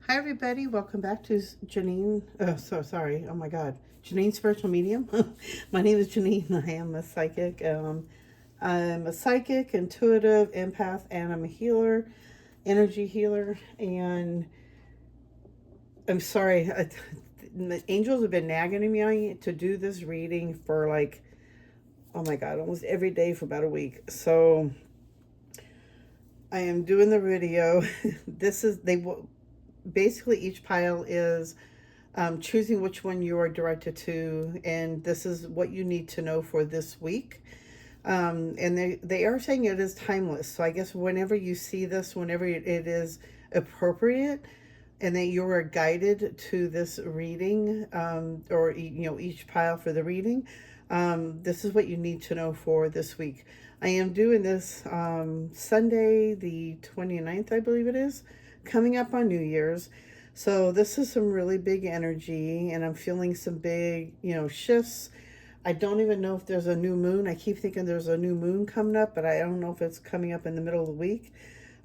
Hi, everybody. Welcome back to Janine. Oh my God. Janine Spiritual Medium. My name is Janine. I am a psychic. I'm a psychic, intuitive, empath, and I'm a healer, energy healer. And I'm sorry. The angels have been nagging me on to do this reading for like, oh my God, almost every day for about a week. So I am doing the video. Basically, each pile is choosing which one you are directed to, and this is what you need to know for this week. And they are saying it is timeless. So I guess whenever you see this, whenever it is appropriate, and that you are guided to this reading, or each pile for the reading, this is what you need to know for this week. I am doing this Sunday, the 29th, I believe it is, coming up on New Year's. So this is some really big energy, and I'm feeling some big, shifts. I don't even know if there's a new moon. I keep thinking there's a new moon coming up, but I don't know if it's coming up in the middle of the week.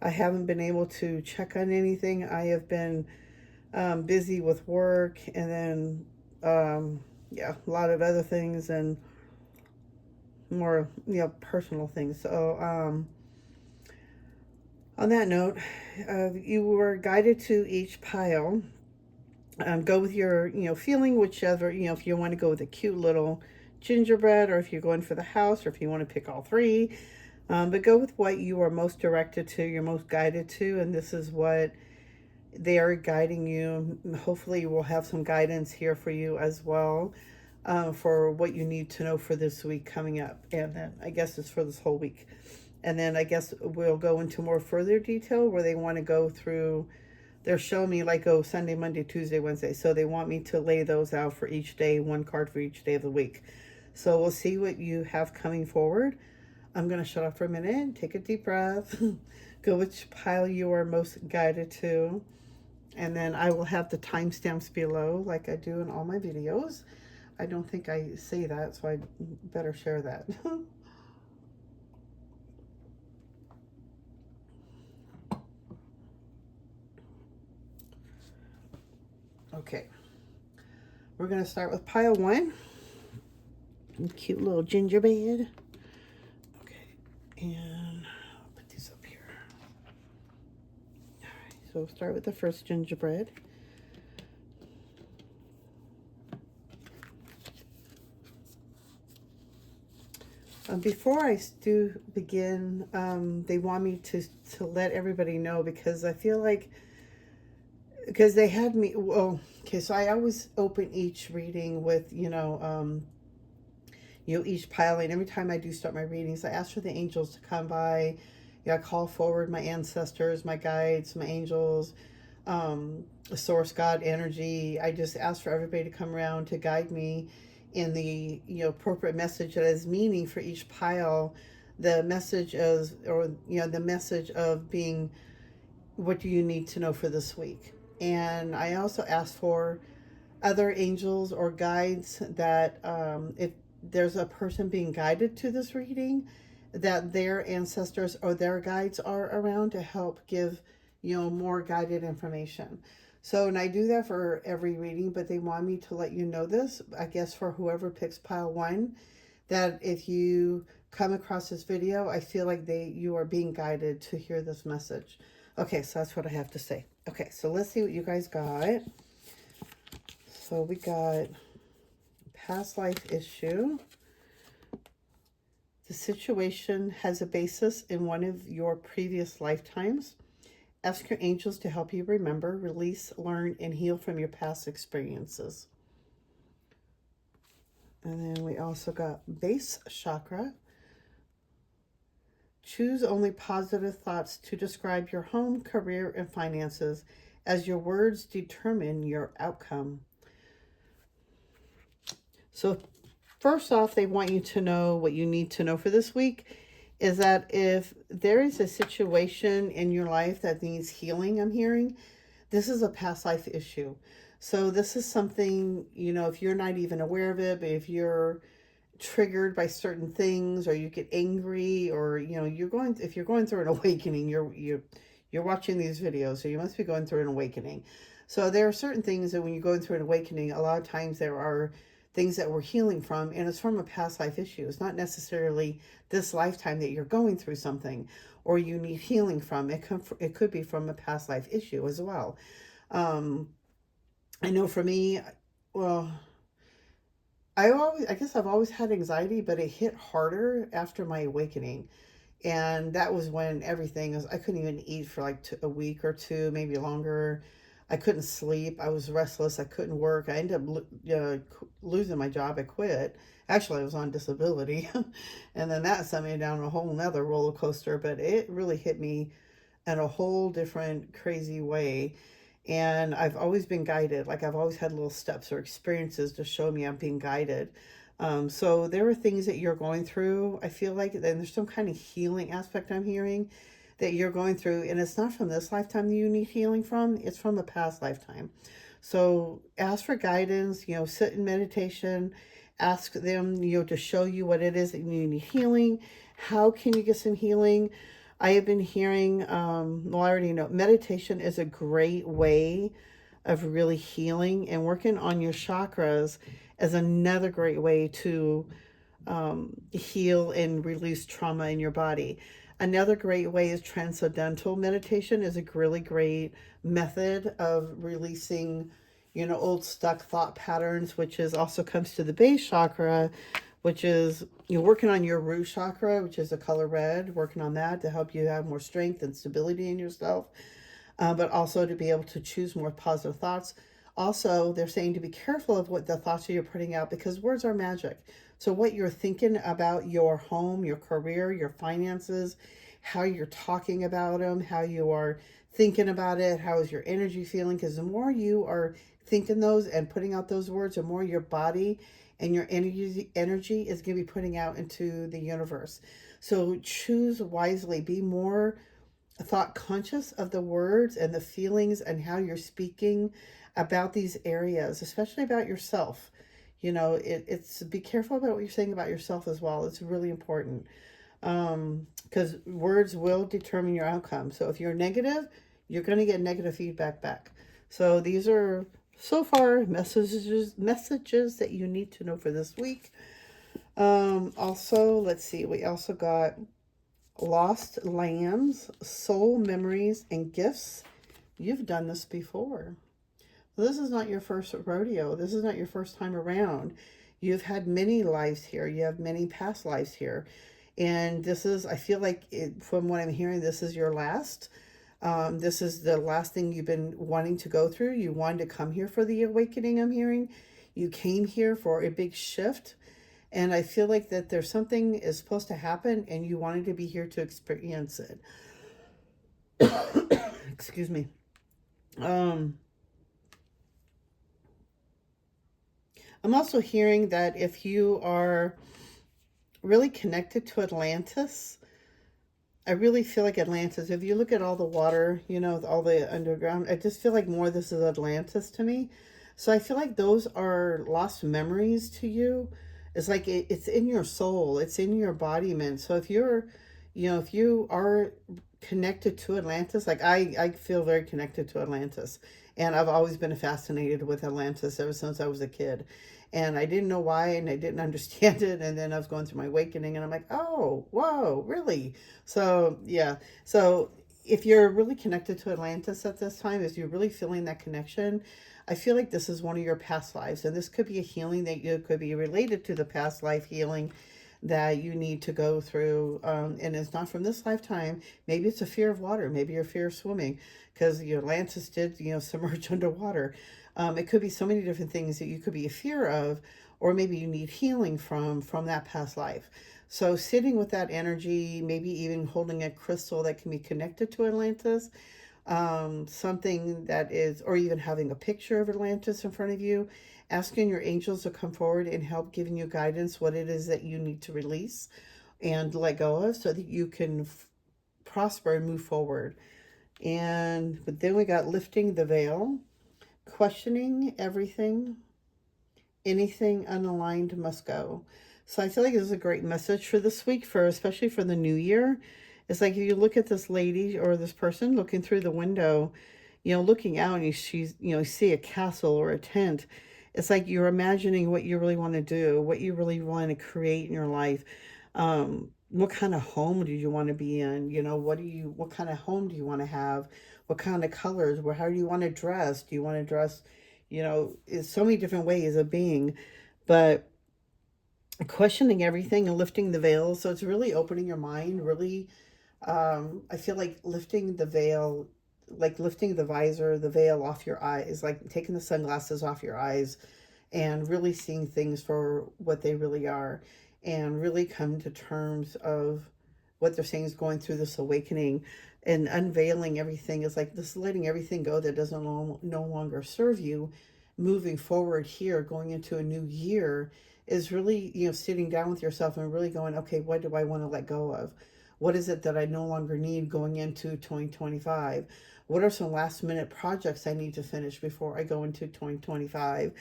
I haven't been able to check on anything. I have been busy with work, and then, yeah, a lot of other things and more, personal things. So, on that note, you were guided to each pile. Go with your, feeling, whichever, if you want to go with a cute little gingerbread, or if you're going for the house, or if you want to pick all three. But go with what you are most directed to, you're most guided to, and this is what they are guiding you. Hopefully, we'll have some guidance here for you as well, for what you need to know for this week coming up. And then I guess it's for this whole week. And then I guess we'll go into more further detail where they want to go through. They're showing me like, oh, Sunday, Monday, Tuesday, Wednesday. So they want me to lay those out for each day, one card for each day of the week. So we'll see what you have coming forward. I'm going to shut off for a minute, take a deep breath, go which pile you are most guided to. And then I will have the timestamps below like I do in all my videos. I don't think I say that, so I better share that. Okay, we're going to start with pile one. Cute little gingerbread. Okay, and I'll put these up here. All right, so we'll start with the first gingerbread. Before I do begin, they want me to let everybody know, because I feel like, because they had me, well, okay, so I always open each reading with, each piling. Every time I do start my readings, I ask for the angels to come by. I call forward my ancestors, my guides, my angels, source, God, energy. I just ask for everybody to come around to guide me in the appropriate message that is meaning for each pile. The message is, or the message of being, what do you need to know for this week? And I also ask for other angels or guides that, if there's a person being guided to this reading, that their ancestors or their guides are around to help give, more guided information. So, and I do that for every reading, but they want me to let you know this, I guess, for whoever picks pile one, that if you come across this video, I feel like you are being guided to hear this message. Okay, so that's what I have to say. Okay, so let's see what you guys got. So we got past life issue. The situation has a basis in one of your previous lifetimes. Ask your angels to help you remember, release, learn, and heal from your past experiences. And then we also got base chakra. Choose only positive thoughts to describe your home, career, and finances, as your words determine your outcome. So first off, they want you to know what you need to know for this week is that if there is a situation in your life that needs healing, I'm hearing, this is a past life issue. So this is something, if you're not even aware of it, but if you're triggered by certain things, or you get angry, or if you're going through an awakening, you're You're watching these videos, so you must be going through an awakening. So there are certain things that when you're going through an awakening, a lot of times there are things that we're healing from, and it's from a past life issue. It's not necessarily this lifetime that you're going through something or you need healing from. It could be from a past life issue as well. Um, I know for me, well, I guess I've always had anxiety, but it hit harder after my awakening. And that was when everything was, I couldn't even eat for like a week or two, maybe longer. I couldn't sleep. I was restless. I couldn't work. I ended up losing my job. I quit. Actually, I was on disability. And then that sent me down a whole nother roller coaster, but it really hit me in a whole different crazy way. And I've always been guided. Like I've always had little steps or experiences to show me I'm being guided. So there are things that you're going through. I feel like then there's some kind of healing aspect I'm hearing that you're going through, and it's not from this lifetime that you need healing from. It's from a past lifetime. So ask for guidance. Sit in meditation. Ask them, to show you what it is that you need healing. How can you get some healing? I have been hearing, well, I already know meditation is a great way of really healing, and working on your chakras is another great way to heal and release trauma in your body. Another great way is transcendental meditation is a really great method of releasing, old stuck thought patterns, which is also comes to the base chakra, which is you're working on your root chakra, which is the color red, working on that to help you have more strength and stability in yourself, but also to be able to choose more positive thoughts. Also, they're saying to be careful of what the thoughts that you're putting out, because words are magic. So what you're thinking about your home, your career, your finances, how you're talking about them, how you are thinking about it, how is your energy feeling? Because the more you are thinking those and putting out those words, the more your body and your energy is going to be putting out into the universe. So choose wisely. Be more thought conscious of the words and the feelings and how you're speaking about these areas, especially about yourself. It's be careful about what you're saying about yourself as well. It's really important, because words will determine your outcome. So if you're negative, you're going to get negative feedback back. So these are so far messages that you need to know for this week. Also, let's see, we also got lost lands, soul memories, and gifts. You've done this before. This is not your first rodeo. This is not your first time around. You've had many lives here. You have many past lives here. And this is, I feel like from what I'm hearing, this is your last. This is the last thing you've been wanting to go through. You wanted to come here for the awakening, I'm hearing. You came here for a big shift. And I feel like that there's something is supposed to happen and you wanted to be here to experience it. Excuse me. I'm also hearing that if you are really connected to Atlantis, I really feel like Atlantis, if you look at all the water, all the underground, I just feel like more this is Atlantis to me. So I feel like those are lost memories to you. It's like it's in your soul, it's in your embodiment. So if if you are connected to Atlantis, like I feel very connected to Atlantis. And I've always been fascinated with Atlantis ever since I was a kid. And I didn't know why, and I didn't understand it. And then I was going through my awakening, and I'm like, oh, whoa, really? So, yeah. So if you're really connected to Atlantis at this time, if you're really feeling that connection, I feel like this is one of your past lives. And this could be a healing that you could be related to the past life healing that you need to go through. And it's not from this lifetime. Maybe it's a fear of water. Maybe you're fear of swimming, because Atlantis did, submerge underwater. It could be so many different things that you could be a fear of, or maybe you need healing from that past life. So sitting with that energy, maybe even holding a crystal that can be connected to Atlantis, something that is, or even having a picture of Atlantis in front of you, asking your angels to come forward and help giving you guidance, what it is that you need to release and let go of so that you can prosper and move forward. But then we got lifting the veil, questioning everything, anything unaligned must go. So I feel like this is a great message for this week, especially for the new year, It's like if you look at this lady or this person looking through the window, looking out and you see a castle or a tent. It's like you're imagining what you really want to do, what you really want to create in your life. What kind of home do you want to be in? What kind of home do you want to have? What kind of colors? How do you want to dress? Do you want to dress, it's so many different ways of being, but questioning everything and lifting the veil. So it's really opening your mind, really. I feel like lifting the veil, like lifting the visor, the veil off your eyes, like taking the sunglasses off your eyes and really seeing things for what they really are, and really come to terms of what they're saying is going through this awakening and unveiling everything. Is like this, letting everything go that doesn't no longer serve you, moving forward here, going into a new year, is really, sitting down with yourself and really going, okay, what do I want to let go of? What is it that I no longer need going into 2025? What are some last minute projects I need to finish before I go into 2025?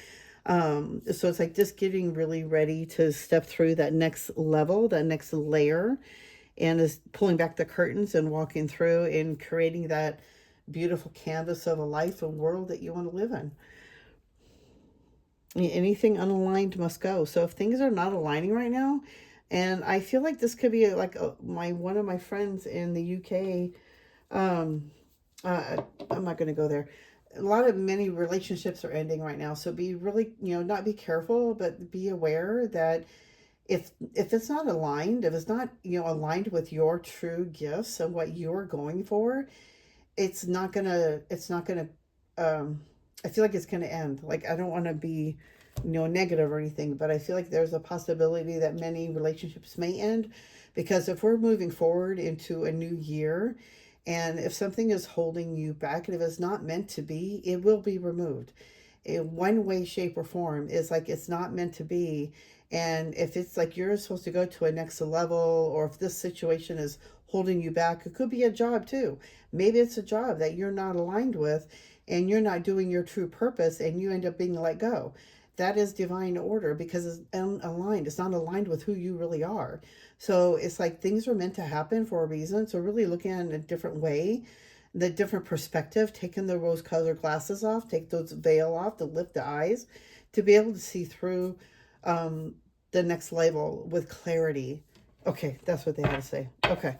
So it's like just getting really ready to step through that next level, that next layer, and is pulling back the curtains and walking through and creating that beautiful canvas of a life and world that you want to live in. Anything unaligned must go. So if things are not aligning right now, and I feel like this could be like one of my friends in the UK, I'm not going to go there. Many relationships are ending right now. So be really, not be careful, but be aware that if it's not aligned, if it's not, aligned with your true gifts and what you're going for, it's not gonna, I feel like it's gonna end. Like, I don't want to be, negative or anything, but I feel like there's a possibility that many relationships may end, because if we're moving forward into a new year, and if something is holding you back, and if it's not meant to be, it will be removed in one way, shape, or form. Is like it's not meant to be. And if it's like you're supposed to go to a next level, or if this situation is holding you back, it could be a job too. Maybe it's a job that you're not aligned with, and you're not doing your true purpose, and you end up being let go. That is divine order, because it's unaligned. It's not aligned with who you really are. So it's like things are meant to happen for a reason. So really looking at it in a different way, the different perspective, taking the rose colored glasses off, take those veil off to lift the eyes, to be able to see through the next level with clarity. Okay, that's what they had to say. Okay.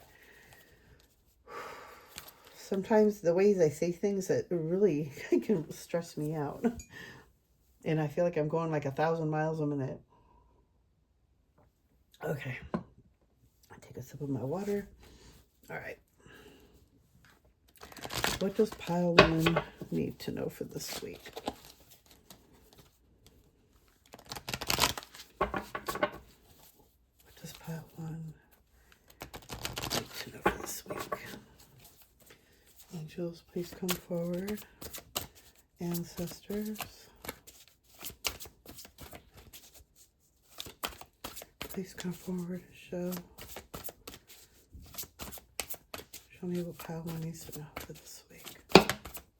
Sometimes the ways I say things, that really can stress me out. And I feel like I'm going like 1,000 miles a minute. Okay. I take a sip of my water. All right. What does pile one need to know for this week? What does pile one need to know for this week? Angels, please come forward. Ancestors, please come forward. Show me what pile one needs to know for this week.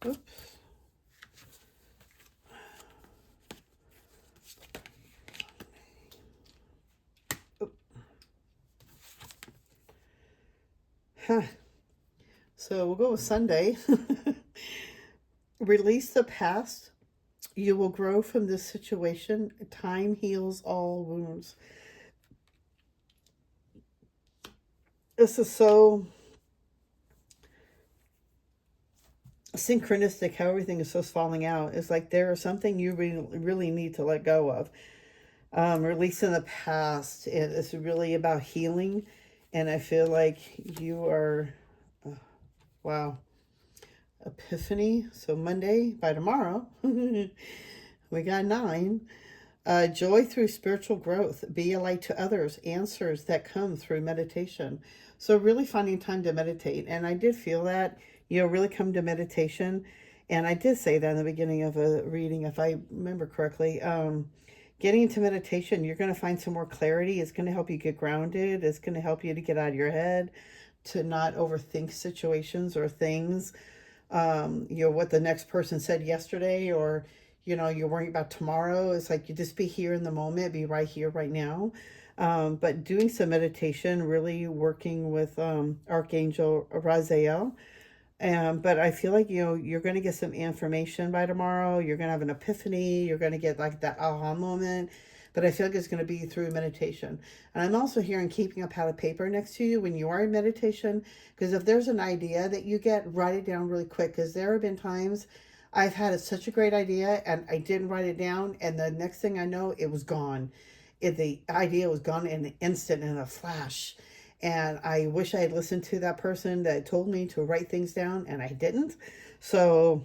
Oops. Huh. So we'll go with Sunday. Release the past. You will grow from this situation. Time heals all wounds. This is so synchronistic, how everything is just falling out. It's like there is something you really need to let go of. Releasing the past. It's really about healing. And I feel like you are, wow, Epiphany. So Monday, by tomorrow, we got 9. Joy through spiritual growth. Be a light to others. Answers that come through meditation. So really finding time to meditate. And I did feel that, really come to meditation. And I did say that in the beginning of a reading, if I remember correctly. Getting into meditation, you're going to find some more clarity. It's going to help you get grounded. It's going to help you to get out of your head, to not overthink situations or things. What the next person said yesterday, or, you're worrying about tomorrow. It's like you just be here in the moment, be right here, right now. But doing some meditation, really working with Archangel Raziel. But I feel like, you're going to get some information by tomorrow. You're going to have an epiphany. You're going to get like that aha moment. But I feel like it's going to be through meditation. And I'm also hearing keeping a pad of paper next to you when you are in meditation. Because if there's an idea that you get, write it down really quick. Because there have been times I've had such a great idea and I didn't write it down. And the next thing I know, it was gone. The idea was gone in an instant, in a flash. And I wish I had listened to that person that told me to write things down, and I didn't. So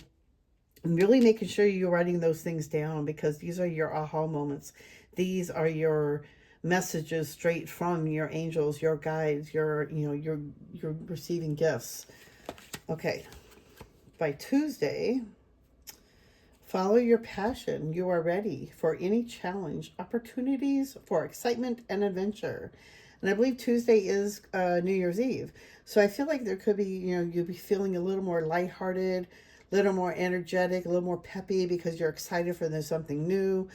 really making sure you're writing those things down, because these are your aha moments. These are your messages straight from your angels, your guides, you're receiving gifts. Okay. By Tuesday, follow your passion. You are ready for any challenge, opportunities for excitement and adventure. And I believe Tuesday is New Year's Eve. So I feel like there could be, you'll be feeling a little more lighthearted, a little more energetic, a little more peppy because you're excited for there's something new.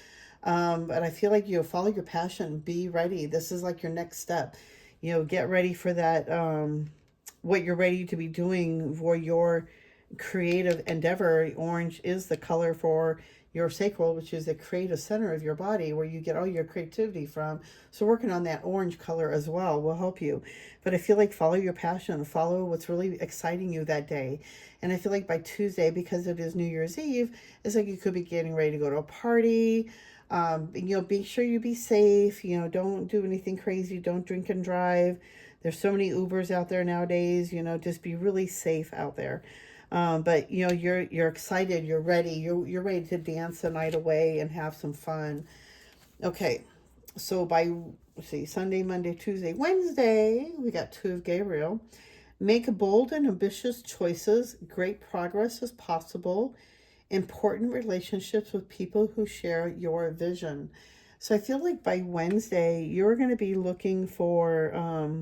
But I feel like you'll follow your passion. Be ready. This is like your next step. Get ready for that, what you're ready to be doing for your creative endeavor. Orange is the color for your sacral, which is the creative center of your body where you get all your creativity from. So working on that orange color as well will help you. But I feel like follow your passion, follow what's really exciting you that day. And I feel like by Tuesday, because it is New Year's Eve, it's like you could be getting ready to go to a party. Be sure you be safe. Don't do anything crazy. Don't drink and drive. There's so many Ubers out there nowadays. Just be really safe out there. But you're excited, you're ready, you're ready to dance the night away and have some fun. Okay, so by, let's see, Sunday, Monday, Tuesday, Wednesday, we got 2 of Gabriel. Make bold and ambitious choices. Great progress is possible. Important relationships with people who share your vision. So I feel like by Wednesday, you're going to be looking for,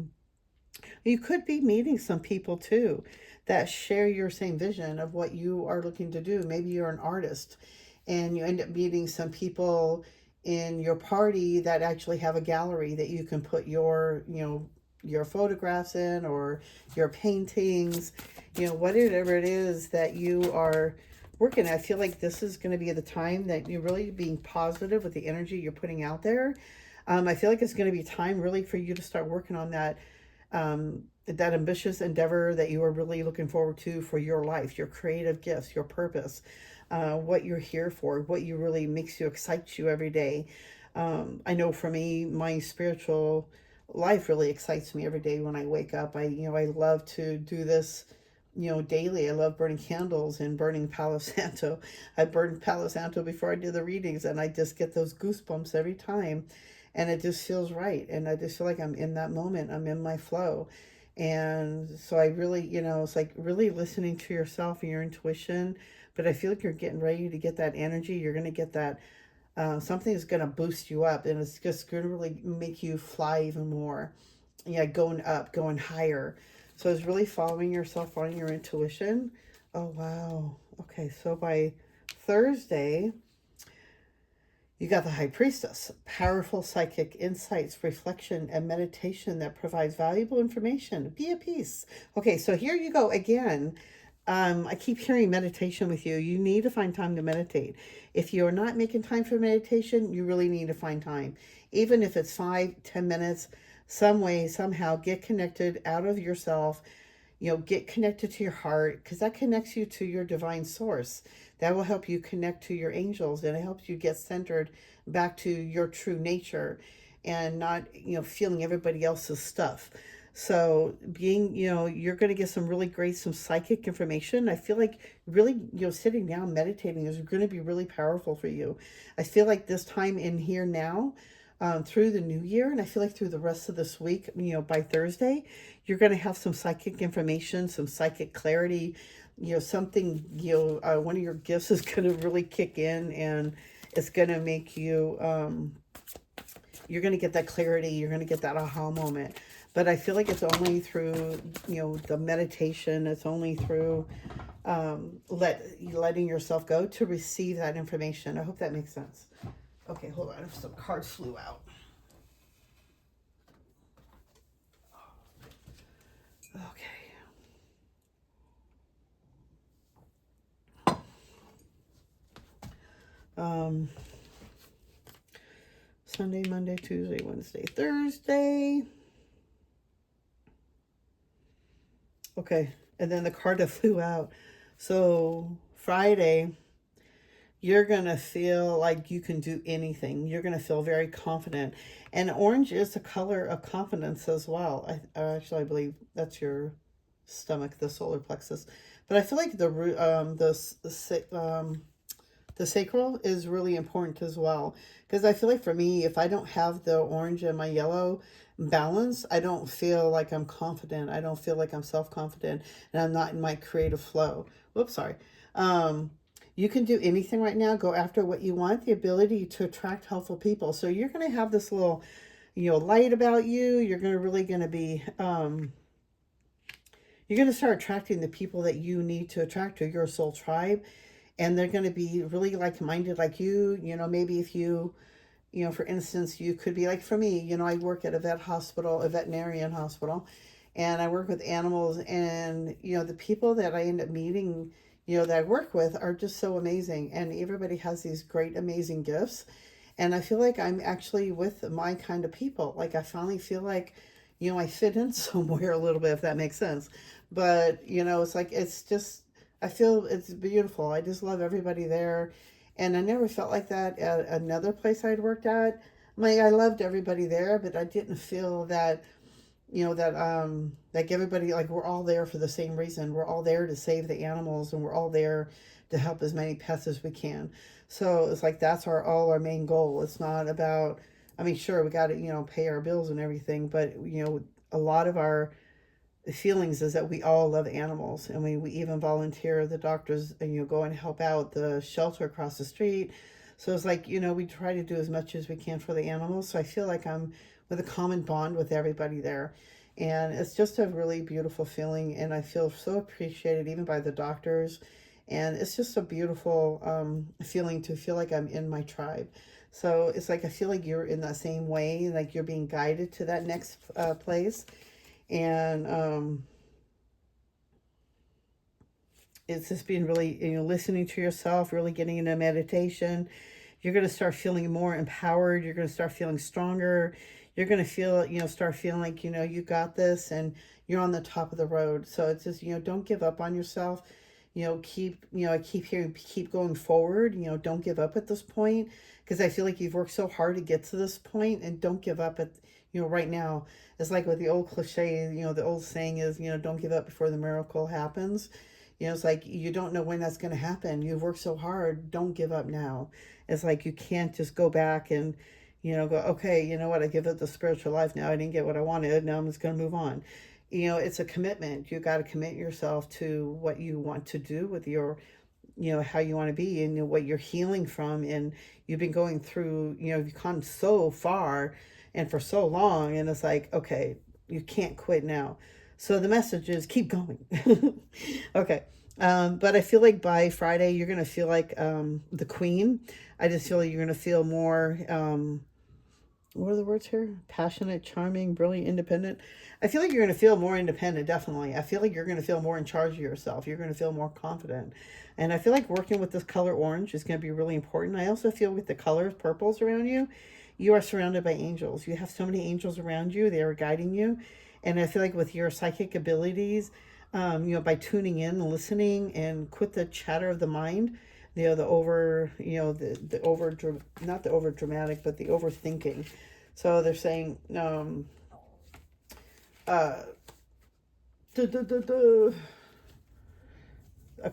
you could be meeting some people too that share your same vision of what you are looking to do. Maybe you're an artist and you end up meeting some people in your party that actually have a gallery that you can put your photographs in, or your paintings, whatever it is that you are working. I feel like this is going to be the time that you're really being positive with the energy you're putting out there. I feel like it's going to be time really for you to start working on that ambitious endeavor that you are really looking forward to for your life, your creative gifts, your purpose, what you're here for, what you really makes you, excites you every day. I know for me, my spiritual life really excites me every day when I wake up. I love to do this, daily. I love burning candles and burning Palo Santo. I burned Palo Santo before I do the readings, and I just get those goosebumps every time. And it just feels right. And I just feel like I'm in that moment. I'm in my flow. And so I really, it's like really listening to yourself and your intuition. But I feel like you're getting ready to get that energy. You're going to get that, something is going to boost you up. And it's just going to really make you fly even more. Yeah, going up, going higher. So it's really following yourself, following your intuition. Oh, wow. Okay, so by Thursday, you got the High Priestess, powerful psychic insights, reflection, and meditation that provides valuable information. Be at peace. Okay, so here you go again. I keep hearing meditation with you. You need to find time to meditate. If you're not making time for meditation, you really need to find time. Even if it's 5-10 minutes, some way, somehow, get connected out of yourself. Get connected to your heart, because that connects you to your divine source. That will help you connect to your angels, and it helps you get centered back to your true nature and not, feeling everybody else's stuff. So you're going to get some really great, some psychic information. I feel like really, sitting down, meditating is going to be really powerful for you. I feel like this time in here now, through the new year, and I feel like through the rest of this week, by Thursday, you're going to have some psychic information, some psychic clarity, something, one of your gifts is going to really kick in, and it's going to make you, you're going to get that clarity, you're going to get that aha moment. But I feel like it's only through, the meditation, it's only through letting yourself go to receive that information. I hope that makes sense. Okay, hold on. Some cards flew out. Um, Sunday, Monday, Tuesday, Wednesday, Thursday. Okay, and then the card that flew out. So Friday, you're going to feel like you can do anything. You're going to feel very confident. And orange is the color of confidence as well. I believe that's your stomach, the solar plexus. But I feel like the sacral is really important as well. Because I feel like for me, if I don't have the orange and my yellow balance, I don't feel like I'm confident. I don't feel like I'm self-confident. And I'm not in my creative flow. Whoops, sorry. You can do anything right now. Go after what you want. The ability to attract helpful people. So you're going to have this little, light about you. You're going to be, you're going to start attracting the people that you need to attract to your soul tribe. And they're going to be really like-minded like you. Maybe if you, for instance, you could be like, for me, I work at a veterinarian hospital, and I work with animals, and, the people that I end up meeting, that I work with are just so amazing. And everybody has these great, amazing gifts. And I feel like I'm actually with my kind of people. Like, I finally feel like, I fit in somewhere a little bit, if that makes sense. But, it's like, I feel it's beautiful. I just love everybody there. And I never felt like that at another place I'd worked at. I loved everybody there, but I didn't feel that, like everybody, like we're all there for the same reason. We're all there to save the animals, and we're all there to help as many pets as we can. So it's like that's all our main goal. It's not about, sure, we got to, pay our bills and everything, but, a lot of our feelings is that we all love animals, and we even volunteer. The doctors, and go and help out the shelter across the street. So it's like, we try to do as much as we can for the animals. So I feel like I'm with a common bond with everybody there, and it's just a really beautiful feeling, and I feel so appreciated even by the doctors. And it's just a beautiful feeling to feel like I'm in my tribe. So it's like I feel like you're in that same way, like you're being guided to that next place. And it's just being really, listening to yourself, really getting into meditation. You're going to start feeling more empowered. You're going to start feeling stronger. You're going to feel, start feeling like, you got this, and you're on the top of the road. So it's just, don't give up on yourself. I keep hearing, keep going forward. Don't give up at this point, because I feel like you've worked so hard to get to this point, and don't give up at, right now. It's like with the old cliche, the old saying is, don't give up before the miracle happens. It's like, you don't know when that's going to happen. You've worked so hard. Don't give up now. It's like, you can't just go back and, go, okay, you know what? I give up the spiritual life now. I didn't get what I wanted. Now I'm just going to move on. It's a commitment. You got to commit yourself to what you want to do with your, how you want to be, and what you're healing from. And you've been going through, you've come so far and for so long. And it's like, okay, you can't quit now. So the message is keep going. Okay. But I feel like by Friday, you're going to feel like the queen. I just feel like you're going to feel more, what are the words here? Passionate, charming, brilliant, independent. I feel like you're going to feel more independent, definitely. I feel like you're going to feel more in charge of yourself. You're going to feel more confident. And I feel like working with this color orange is going to be really important. I also feel with the colors, purples around you, you are surrounded by angels. You have so many angels around you. They are guiding you. And I feel like with your psychic abilities, by tuning in and listening, and quit the chatter of the mind, the over, the over, not the over dramatic, but the overthinking. So they're saying, a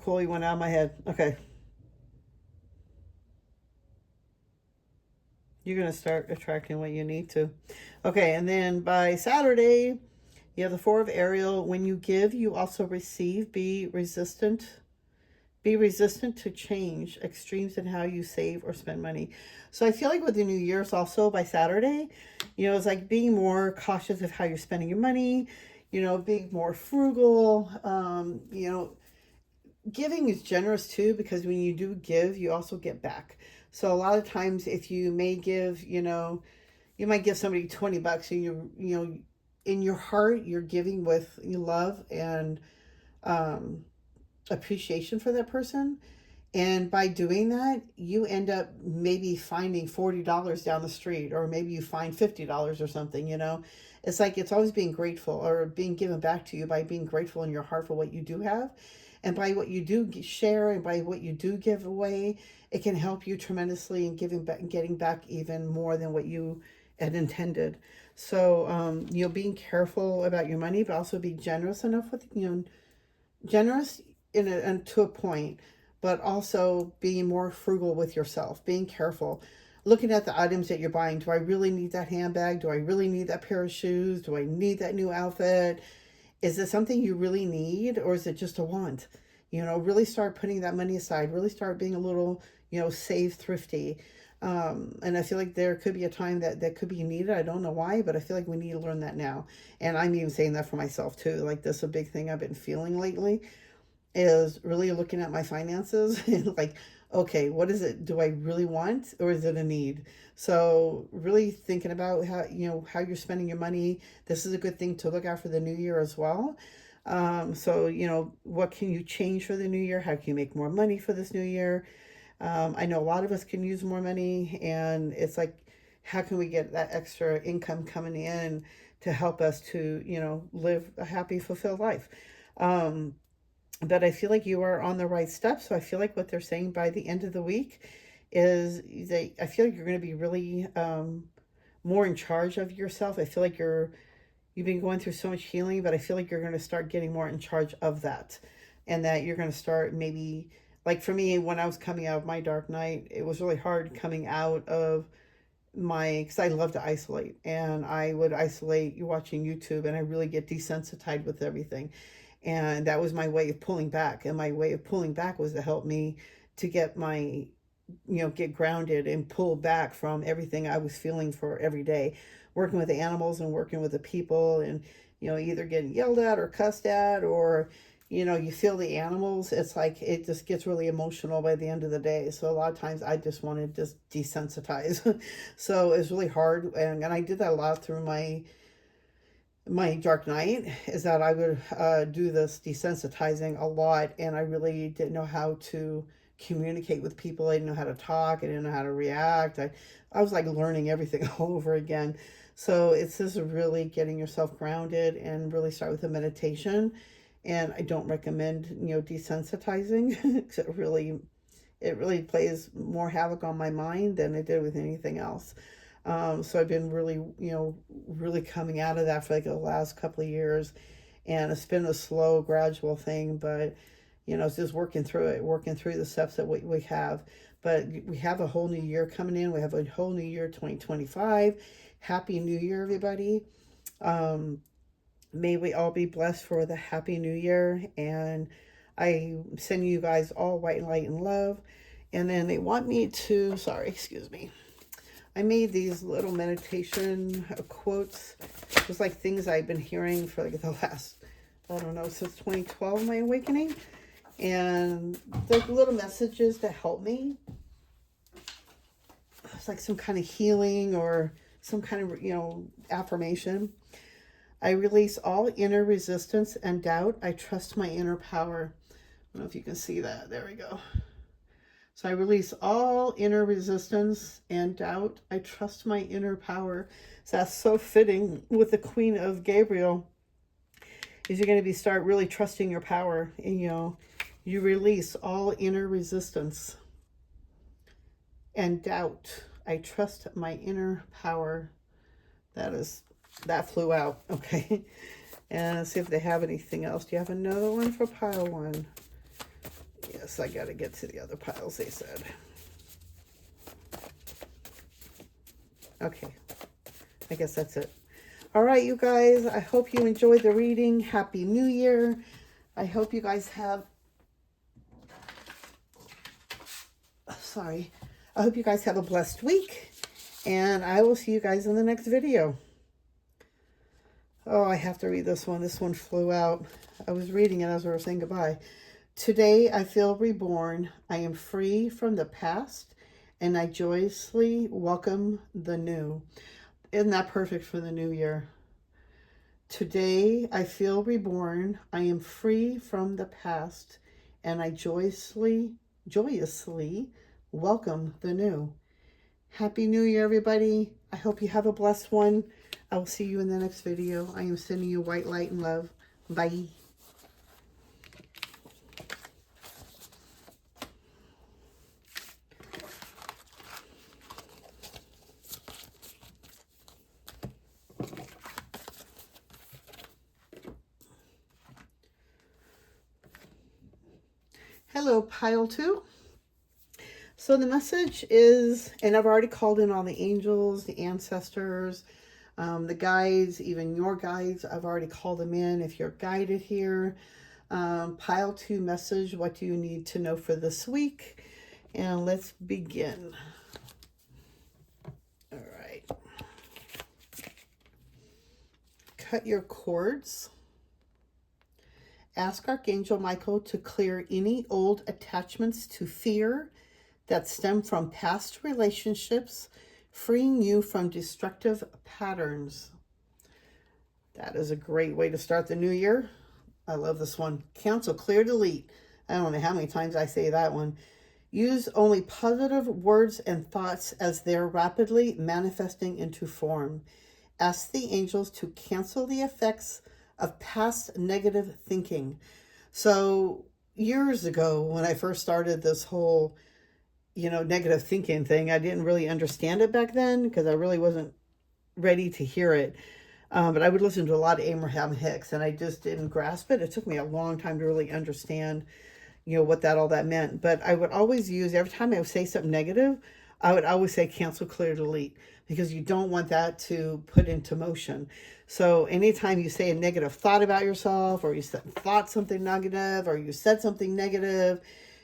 quote went out of my head. Okay. You're going to start attracting what you need to. Okay, and then by Saturday, you have the Four of Ariel. When you give, you also receive. Be resistant. Be resistant to change, extremes in how you save or spend money. So I feel like with the New Year's also by Saturday, it's like being more cautious of how you're spending your money, being more frugal. Giving is generous too, because when you do give, you also get back. So a lot of times if you may give, you might give somebody $20 and in your heart, you're giving with love and appreciation for that person. And by doing that, you end up maybe finding $40 down the street, or maybe you find $50 or something, you know? It's like it's always being grateful, or being given back to you by being grateful in your heart for what you do have. And by what you do share and by what you do give away, it can help you tremendously in giving back and getting back even more than what you had intended. So, being careful about your money, but also be generous enough with, generous and to a point, but also being more frugal with yourself, being careful, looking at the items that you're buying. Do I really need that handbag? Do I really need that pair of shoes? Do I need that new outfit? Is it something you really need, or is it just a want? Really start putting that money aside, really start being a little, save thrifty. And I feel like there could be a time that could be needed. I don't know why, but I feel like we need to learn that now. And I'm even saying that for myself too. Like, this is a big thing I've been feeling lately, is really looking at my finances and like, okay, what is it? Do I really want, or is it a need? So really thinking about how you're spending your money. This is a good thing to look out for the new year as well. So, what can you change for the new year? How can you make more money for this new year? I know a lot of us can use more money, and it's like, how can we get that extra income coming in to help us to, live a happy, fulfilled life? But I feel like you are on the right steps. So I feel like what they're saying by the end of the week is I feel like you're going to be really more in charge of yourself. I feel like you've been going through so much healing, but I feel like you're going to start getting more in charge of that. And that you're going to start, maybe, like for me, when I was coming out of my dark night, it was really hard coming out of because I love to isolate, and I would isolate watching YouTube, and I really get desensitized with everything. And that was my way of pulling back. And my way of pulling back was to help me to get grounded and pull back from everything I was feeling for every day, working with the animals and working with the people, and, either getting yelled at or cussed at, or, you feel the animals. It's like, it just gets really emotional by the end of the day. So a lot of times I just want to just desensitize. So it's really hard. And I did that a lot through my dark night, is that I would do this desensitizing a lot, and I really didn't know how to communicate with people. I didn't know how to talk. I didn't know how to react. I was like learning everything all over again. So it's just really getting yourself grounded, and really start with a meditation. And I don't recommend, desensitizing, because it really plays more havoc on my mind than it did with anything else. So I've been really, really coming out of that for like the last couple of years. And it's been a slow, gradual thing, but, it's just working through it, working through the steps that we have. But we have a whole new year coming in. We have a whole new year, 2025. Happy New Year, everybody. May we all be blessed for the Happy New Year. And I send you guys all white light and love. And then they want me to, sorry, excuse me. I made these little meditation quotes, just like things I've been hearing for like the last, I don't know, since 2012, my awakening. And like little messages to help me. It's like some kind of healing, or some kind of, affirmation. I release all inner resistance and doubt. I trust my inner power. I don't know if you can see that. There we go. So I release all inner resistance and doubt. I trust my inner power. So that's so fitting with the Queen of Gabriel. Is you're going to start really trusting your power. And, you release all inner resistance and doubt. I trust my inner power. That flew out. Okay. And let's see if they have anything else. Do you have another one for pile one? Yes, I got to get to the other piles, they said. Okay. I guess that's it. All right, you guys. I hope you enjoyed the reading. Happy New Year. I hope you guys have... Sorry. I hope you guys have a blessed week. And I will see you guys in the next video. Oh, I have to read this one. This one flew out. I was reading it as we were saying goodbye. Today I feel reborn. I am free from the past, and I joyously welcome the new. Isn't that perfect for the new year? Today I feel reborn. I am free from the past, and I joyously joyously welcome the new. Happy New Year, everybody. I hope you have a blessed one. I will see you in the next video. I am sending you white light and love. Bye. Hello, pile 2. So the message is, and I've already called in all the angels, the ancestors, the guides, even your guides. I've already called them in. If you're guided here, pile 2 message, what do you need to know for this week? And let's begin. All right. Cut your cords. Ask Archangel Michael to clear any old attachments to fear that stem from past relationships, freeing you from destructive patterns. That is a great way to start the new year. I love this one. Cancel, clear, delete. I don't know how many times I say that one. Use only positive words and thoughts as they're rapidly manifesting into form. Ask the angels to cancel the effects of past negative thinking. So years ago, when I first started this whole negative thinking thing, I didn't really understand it back then because I really wasn't ready to hear it. But I would listen to a lot of Abraham Hicks, and I just didn't grasp it. It took me a long time to really understand, what all that meant. But I would always use, every time I would say something negative, I would always say cancel, clear, delete, because you don't want that to put into motion. So anytime you say a negative thought about yourself, or you thought something negative, or you said something negative,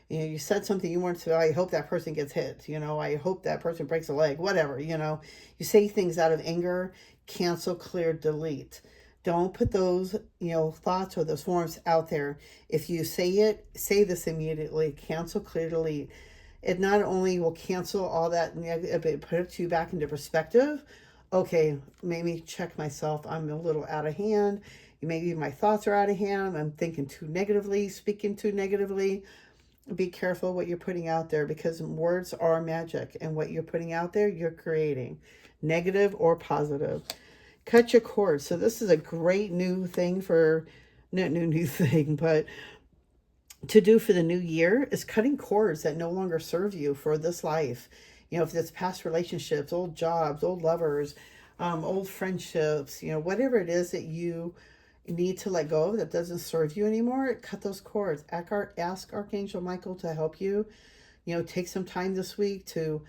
you said something you weren't to, I hope that person gets hit, I hope that person breaks a leg, whatever, you say things out of anger, cancel, clear, delete. Don't put those, thoughts or those forms out there. If you say it, say this immediately, cancel, clear, delete. It not only will cancel all that negative, but put you back into perspective. Okay, maybe check myself. I'm a little out of hand. Maybe my thoughts are out of hand. I'm thinking too negatively, speaking too negatively. Be careful what you're putting out there, because words are magic, and what you're putting out there, you're creating, negative or positive. Cut your cords. So this is a great new thing for, not new thing, but to do for the new year is cutting cords that no longer serve you for this life. If it's past relationships, old jobs, old lovers, old friendships, whatever it is that you need to let go of that doesn't serve you anymore, cut those cords. Ask Archangel Michael to help you. Take some time this week to,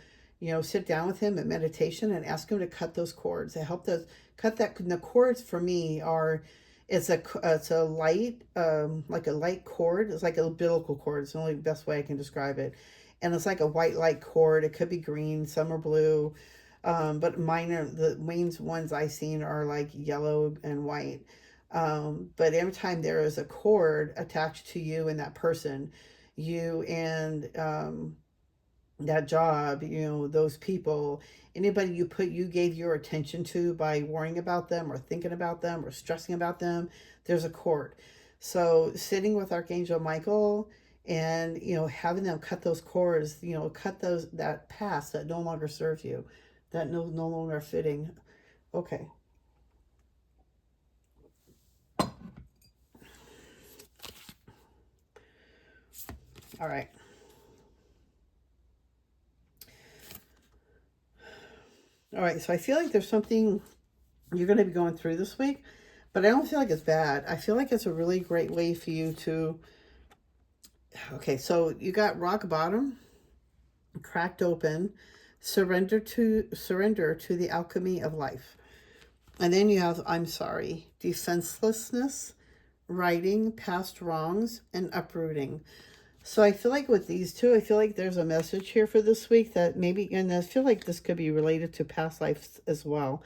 sit down with him at meditation and ask him to cut those cords. To help those cut that. The cords for me are, it's a light, like a light cord. It's like a umbilical cord. It's the only best way I can describe it. And it's like a white light cord. It could be green, some are blue. But the main ones I've seen are like yellow and white. But every time there is a cord attached to you and that person, you and that job, those people, anybody you gave your attention to by worrying about them or thinking about them or stressing about them, there's a cord. So sitting with Archangel Michael and, having them cut those cords, cut that past that no longer serves you, that no longer fitting. Okay. All right. All right. So I feel like there's something you're going to be going through this week, but I don't feel like it's bad. I feel like it's a really great way for you to, okay, so you got rock bottom, cracked open, surrender to the alchemy of life. And then you have, I'm sorry, defenselessness, righting past wrongs, and uprooting. So I feel like with these two, I feel like there's a message here for this week that maybe, and I feel like this could be related to past lives as well.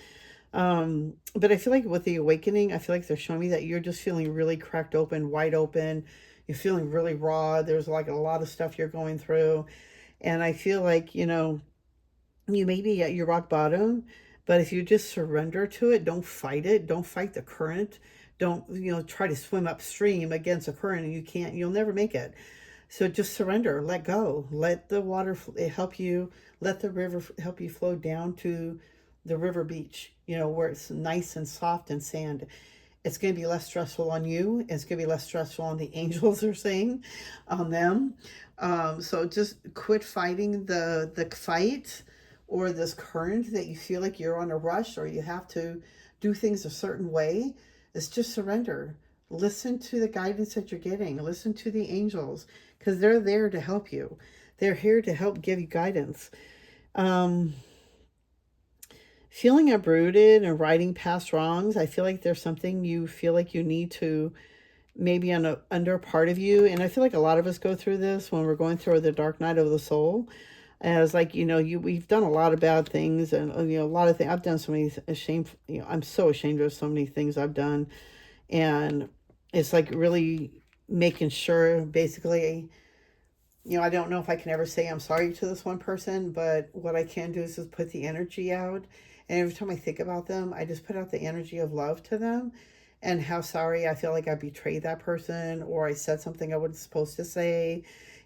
But I feel like with the awakening, I feel like they're showing me that you're just feeling really cracked open, wide open. You're feeling really raw. There's like a lot of stuff you're going through. And I feel like, you may be at your rock bottom, but if you just surrender to it, don't fight it. Don't fight the current. Don't, try to swim upstream against a current, and you'll never make it. So just surrender, let go, let the water help you, let the river help you flow down to the river beach, where it's nice and soft and sand. It's going to be less stressful on you. It's going to be less stressful on the angels are saying, on them. So just quit fighting the fight or this current that you feel like you're on a rush or you have to do things a certain way. It's just surrender. Listen to the guidance that you're getting. Listen to the angels because they're there to help you. They're here to help give you guidance. Um, Feeling uprooted and righting past wrongs. I feel like there's something you feel like you need to maybe under a part of you. And I feel like a lot of us go through this when we're going through the dark night of the soul. As like, we've done a lot of bad things and, a lot of things. I've done so many ashamed, I'm so ashamed of so many things I've done. And it's like really making sure basically, I don't know if I can ever say I'm sorry to this one person, but what I can do is just put the energy out. And every time I think about them, I just put out the energy of love to them and how sorry I feel like I betrayed that person or I said something I wasn't supposed to say,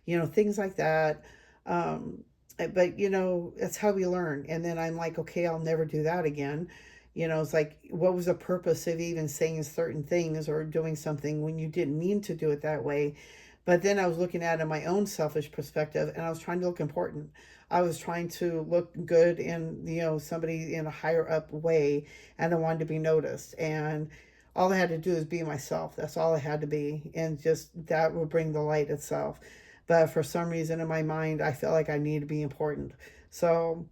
things like that. But, that's how we learn. And then I'm like, okay, I'll never do that again. It's like, what was the purpose of even saying certain things or doing something when you didn't mean to do it that way? But then I was looking at it in my own selfish perspective and I was trying to look important. I was trying to look good in, somebody in a higher up way and I wanted to be noticed. And all I had to do is be myself. That's all I had to be. And just that will bring the light itself. But for some reason in my mind, I felt like I need to be important. So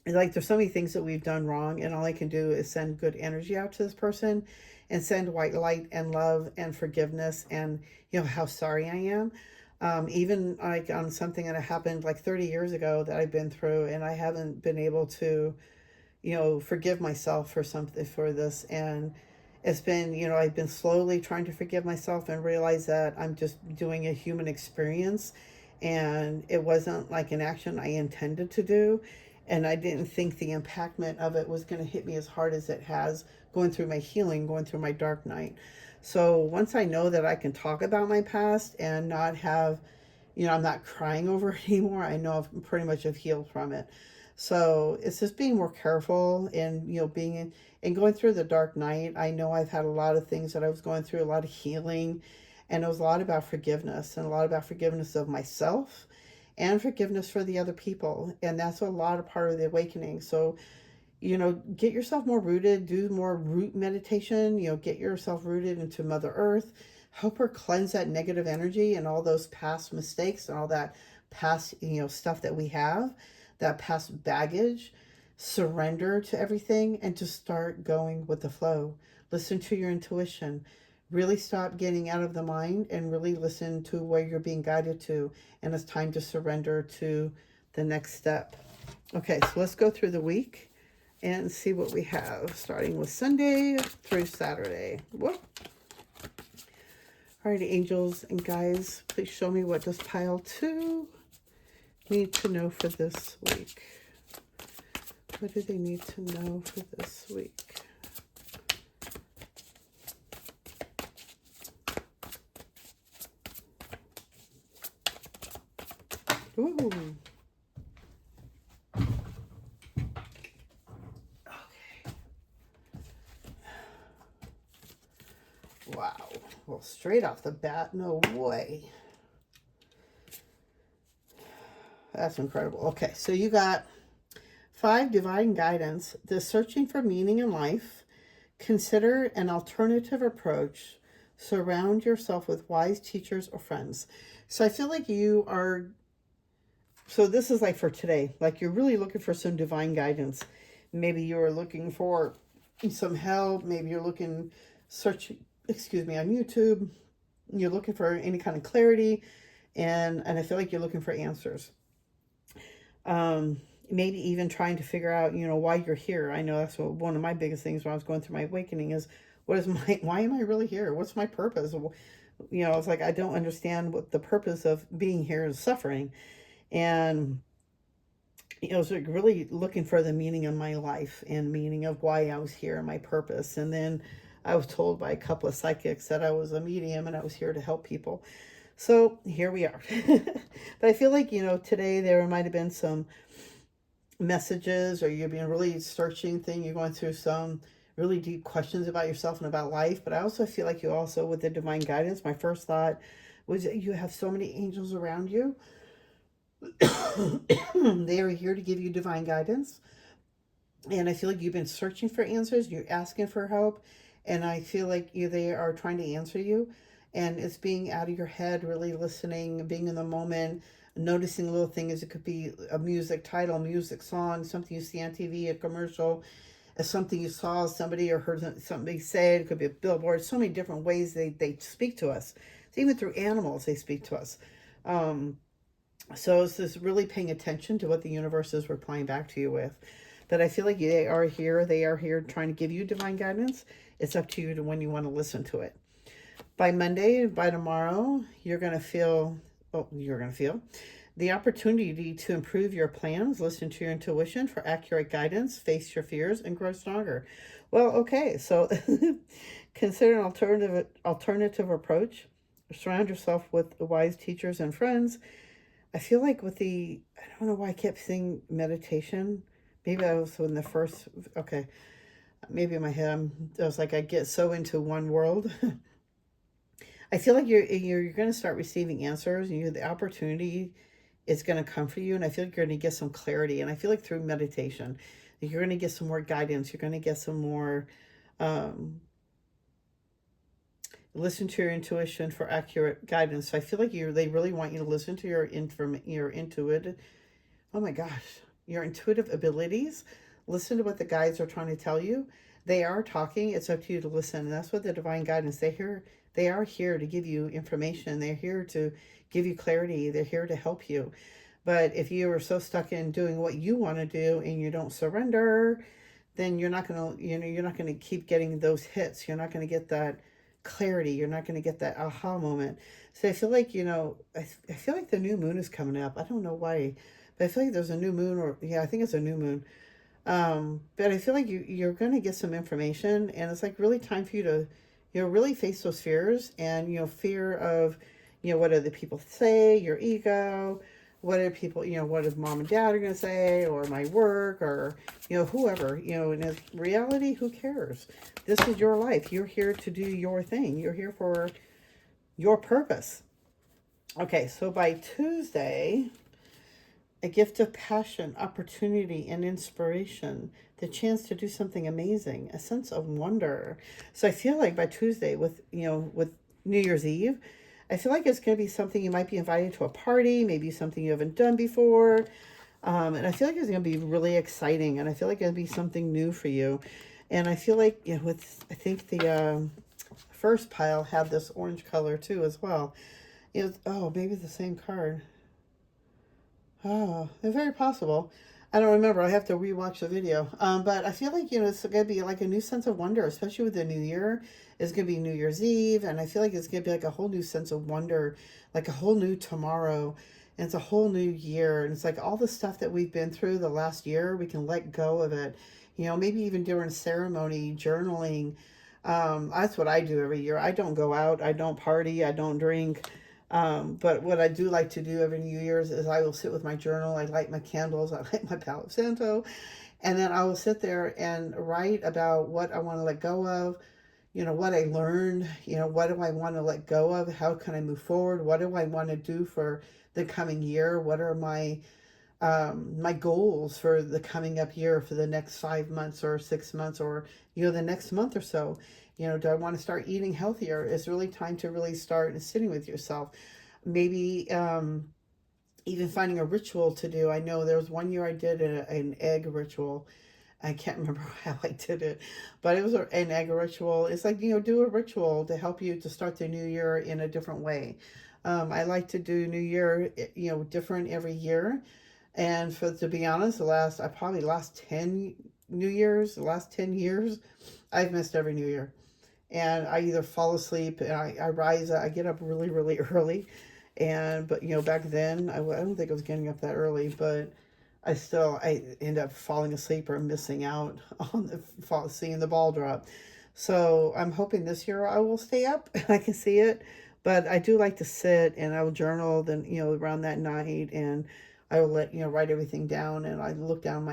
like there's so many things that we've done wrong and all I can do is send good energy out to this person and send white light and love and forgiveness and how sorry I am. Even like on something that happened like 30 years ago that I've been through and I haven't been able to forgive myself for something for this. And it's been, I've been slowly trying to forgive myself and realize that I'm just doing a human experience and it wasn't like an action I intended to do. And I didn't think the impactment of it was going to hit me as hard as it has going through my healing, going through my dark night. So once I know that I can talk about my past and not have, I'm not crying over it anymore, I know I've pretty much have healed from it. So it's just being more careful and, being in and going through the dark night. I know I've had a lot of things that I was going through, a lot of healing, and it was a lot about forgiveness and a lot about forgiveness of myself and forgiveness for the other people. And that's a lot of part of the awakening. So, get yourself more rooted, do more root meditation, get yourself rooted into Mother Earth, help her cleanse that negative energy and all those past mistakes and all that past, stuff that we have, that past baggage. Surrender to everything and just start going with the flow. Listen to your intuition. Really stop getting out of the mind and really listen to where you're being guided to. And it's time to surrender to the next step. Okay, so let's go through the week and see what we have, starting with Sunday through Saturday. Whoop. All right, angels and guys, please show me what does pile 2 need to know for this week. What do they need to know for this week? Ooh. Okay. Wow. Well, straight off the bat, no way. That's incredible. Okay, so you got 5, divine guidance. The searching for meaning in life. Consider an alternative approach. Surround yourself with wise teachers or friends. So I feel like you are, so this is like for today, like you're really looking for some divine guidance. Maybe you're looking for some help. Maybe you're looking, on YouTube. You're looking for any kind of clarity. And I feel like you're looking for answers. Maybe even trying to figure out, why you're here. I know that's one of my biggest things when I was going through my awakening is, why am I really here? What's my purpose? I was like, I don't understand what the purpose of being here is, suffering. And, I was like really looking for the meaning of my life and meaning of why I was here and my purpose. And then I was told by a couple of psychics that I was a medium and I was here to help people. So here we are. But I feel like, today there might have been some messages, or you've been really searching thing. You're going through some really deep questions about yourself and about life. But I also feel like you also, with the divine guidance, my first thought was that you have so many angels around you. They are here to give you divine guidance. And I feel like you've been searching for answers, you're asking for help, and I feel like they are trying to answer you. And it's being out of your head, really listening, being in the moment, noticing little things. It could be a music title, music song, something you see on TV, a commercial, something you saw somebody or heard somebody say. It could be a billboard. So many different ways they speak to us. So even through animals, they speak to us. Um, so it's just really paying attention to what the universe is replying back to you with. But I feel like they are here. They are here trying to give you divine guidance. It's up to you to when you want to listen to it. By Monday, by tomorrow, you're going to feel the opportunity to improve your plans, listen to your intuition for accurate guidance, face your fears, and grow stronger. Well, okay, so consider an alternative approach. Surround yourself with wise teachers and friends. I feel like I don't know why I kept saying meditation. Maybe I was in the first, okay, maybe in my head, I was like, I get so into one world. I feel like you're going to start receiving answers, and the opportunity is going to come for you. And I feel like you're going to get some clarity. And I feel like through meditation, you're going to get some more guidance. You're going to get some more, um, listen to your intuition for accurate guidance. So I feel like they really want you to listen to your intuitive, oh my gosh, your intuitive abilities. Listen to what the guides are trying to tell you. They are talking. It's up to you to listen. And that's what the divine guidance, they are here to give you information. They're here to give you clarity. They're here to help you. But if you are so stuck in doing what you want to do and you don't surrender, then you're not going to, you're not going to keep getting those hits. You're not going to get that clarity. You're not going to get that aha moment. So I feel like, I feel like the new moon is coming up. I don't know why, but I feel like there's a new moon, or yeah, I think it's a new moon. But I feel like you're going to get some information, and it's like really time for you to, really face those fears, and, fear of, what other people say, your ego, what are people, what is mom and dad are going to say, or my work, or, whoever, in reality, who cares? This is your life. You're here to do your thing. You're here for your purpose. Okay, so by Tuesday, a gift of passion, opportunity, and inspiration, the chance to do something amazing, a sense of wonder. So I feel like by Tuesday, with New Year's Eve, I feel like it's going to be something you might be invited to a party, maybe something you haven't done before. And I feel like it's going to be really exciting, and I feel like it'll be something new for you. And I feel like, I think the first pile had this orange color too as well. Maybe the same card. Oh, it's very possible. I don't remember. I have to rewatch the video. But I feel like, it's going to be like a new sense of wonder, especially with the new year. It's going to be New Year's Eve. And I feel like it's going to be like a whole new sense of wonder, like a whole new tomorrow. And it's a whole new year. And it's like all the stuff that we've been through the last year, we can let go of it. Maybe even during ceremony, journaling. That's what I do every year. I don't go out. I don't party. I don't drink. But what I do like to do every New Year's is I will sit with my journal. I light my candles. I light my Palo Santo. And then I will sit there and write about what I want to let go of, what I learned, what do I want to let go of? How can I move forward? What do I want to do for the coming year? What are my goals for the coming up year, for the next 5 months or 6 months, or, the next month or so? Do I want to start eating healthier? It's really time to really start sitting with yourself. Maybe even finding a ritual to do. I know there was one year I did an egg ritual. I can't remember how I did it, but it was an egg ritual. It's like, do a ritual to help you to start the new year in a different way. I like to do New Year, different every year. And to be honest, the last 10 New Year's, the last 10 years, I've missed every New Year. And I either fall asleep, and I get up really, really early. But back then, I don't think I was getting up that early, but I end up falling asleep or missing out on seeing the ball drop. So I'm hoping this year I will stay up and I can see it. But I do like to sit and I will journal then, around that night, and I will write everything down, and I look down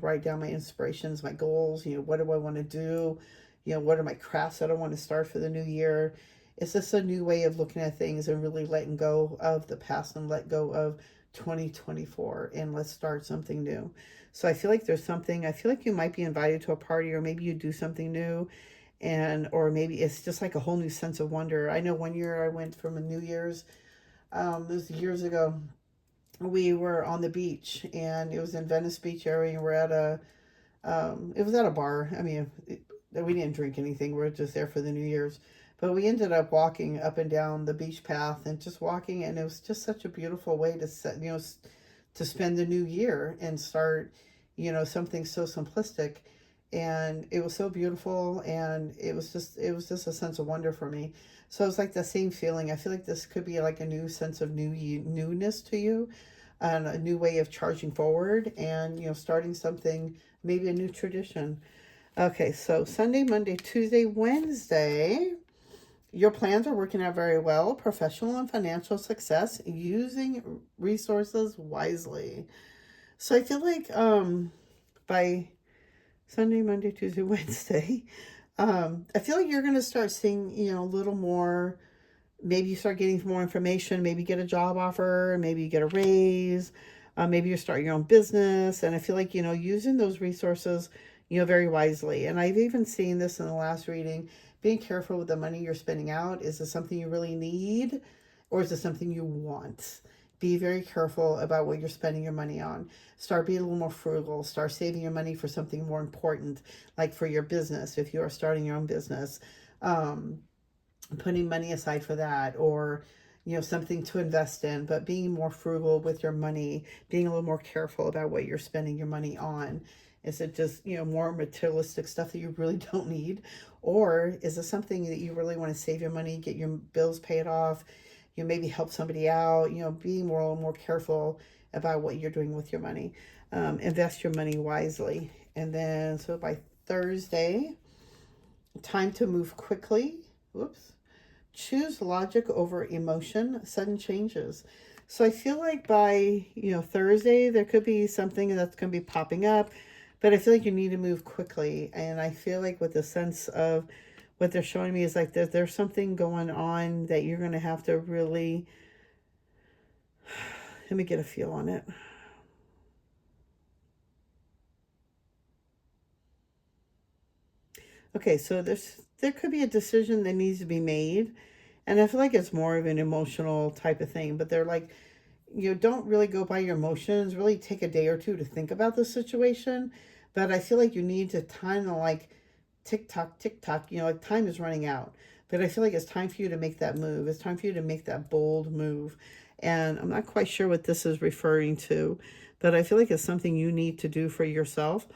write down my inspirations, my goals, what do I want to do? What are my crafts that I want to start for the new year? It's just a new way of looking at things and really letting go of the past and let go of 2024, and let's start something new. So I feel like I feel like you might be invited to a party, or maybe you do something new, and or maybe it's just like a whole new sense of wonder. I know one year I went from a New Year's, this was years ago. We were on the beach, and it was in Venice Beach area, and we're at it was at a bar. I mean, we didn't drink anything. We were just there for the New Year's. But we ended up walking up and down the beach path and just walking, and it was just such a beautiful way to to spend the new year and start, something so simplistic. And it was so beautiful, and it was just a sense of wonder for me. So it's like the same feeling. I feel like this could be like a new sense of newness to you, and a new way of charging forward, and starting something, maybe a new tradition. Okay, so Sunday, Monday, Tuesday, Wednesday, your plans are working out very well. Professional and financial success, using resources wisely. So I feel like by Sunday, Monday, Tuesday, Wednesday, I feel like you're going to start seeing, a little more. Maybe you start getting more information, maybe get a job offer, maybe you get a raise, maybe you start your own business. And I feel like, using those resources, very wisely. And I've even seen this in the last reading, being careful with the money you're spending out. Is this something you really need, or is it something you want? Be very careful about what you're spending your money on. Start being a little more frugal. Start saving your money for something more important, like for your business, if you are starting your own business. Putting money aside for that, or something to invest in, but being more frugal with your money, being a little more careful about what you're spending your money on. Is it just more materialistic stuff that you really don't need, or is it something that you really want to save your money, get your bills paid off, maybe help somebody out, being more careful about what you're doing with your money. Invest your money wisely. And then so by Thursday, time to move quickly. Whoops. Choose logic over emotion, sudden changes. So I feel like by, Thursday, there could be something that's going to be popping up, but I feel like you need to move quickly. And I feel like with the sense of what they're showing me is like there's something going on that you're going to have to really, let me get a feel on it. Okay, so there could be a decision that needs to be made. And I feel like it's more of an emotional type of thing, but they're like, don't really go by your emotions, really take a day or two to think about the situation. But I feel like you need to kind of like tick tock, like time is running out. But I feel like it's time for you to make that move. It's time for you to make that bold move. And I'm not quite sure what this is referring to, but I feel like it's something you need to do for yourself.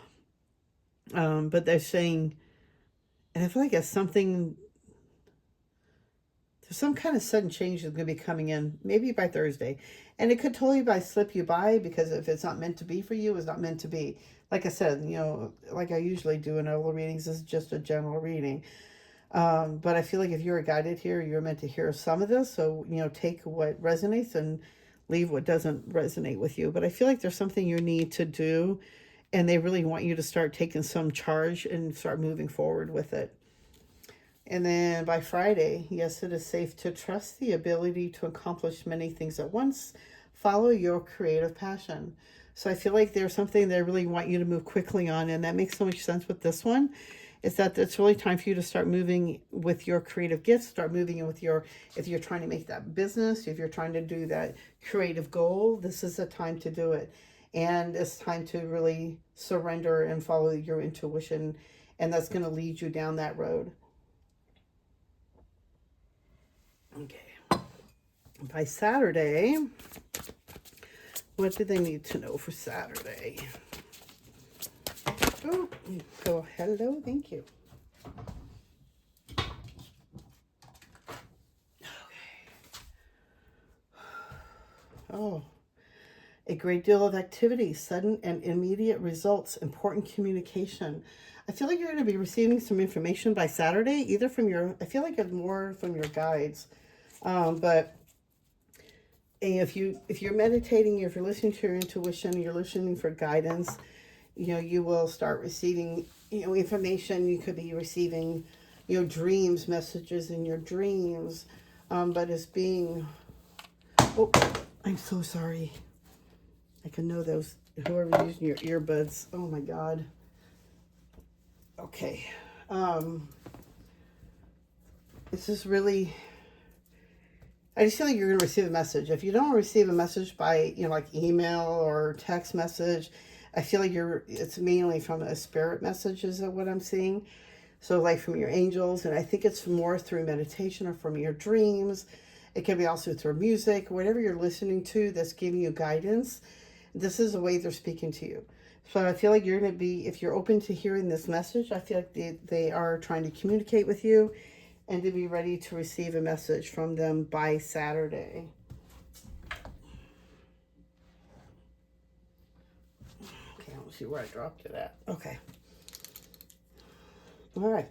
But they're saying, and I feel like it's something, there's some kind of sudden change that's going to be coming in, maybe by Thursday. And it could totally slip you by, because if it's not meant to be for you, it's not meant to be. Like I said, like I usually do in all the readings, this is just a general reading. But I feel like if you're guided here, you're meant to hear some of this. So, take what resonates and leave what doesn't resonate with you. But I feel like there's something you need to do, and they really want you to start taking some charge and start moving forward with it. And then by Friday, yes, it is safe to trust the ability to accomplish many things at once. Follow your creative passion. So I feel like there's something they really want you to move quickly on, and that makes so much sense with this one. Is that it's really time for you to start moving with your creative gifts, start moving in with if you're trying to make that business, if you're trying to do that creative goal, this is the time to do it. And it's time to really surrender and follow your intuition, and that's going to lead you down that road. Okay. By Saturday, what do they need to know for Saturday? Oh, hello, thank you. Okay. Oh, a great deal of activity, sudden and immediate results, important communication. I feel like you're going to be receiving some information by Saturday, either from I feel like it's more from your guides. But if you're meditating, if you're listening to your intuition, you're listening for guidance, you will start receiving, information. You could be receiving, dreams, messages in your dreams. But it's being, oh, I'm so sorry. I can know those, whoever's using your earbuds. Oh my God. Okay. This is really, I just feel like you're going to receive a message. If you don't receive a message by, like email or text message, I feel like it's mainly from a spirit message is what I'm seeing. So like from your angels, and I think it's more through meditation or from your dreams. It can be also through music, whatever you're listening to that's giving you guidance. This is the way they're speaking to you. So I feel like you're going to be, if you're open to hearing this message, I feel like they are trying to communicate with you and to be ready to receive a message from them by Saturday. Okay, let's see where I dropped it at. Okay. All right.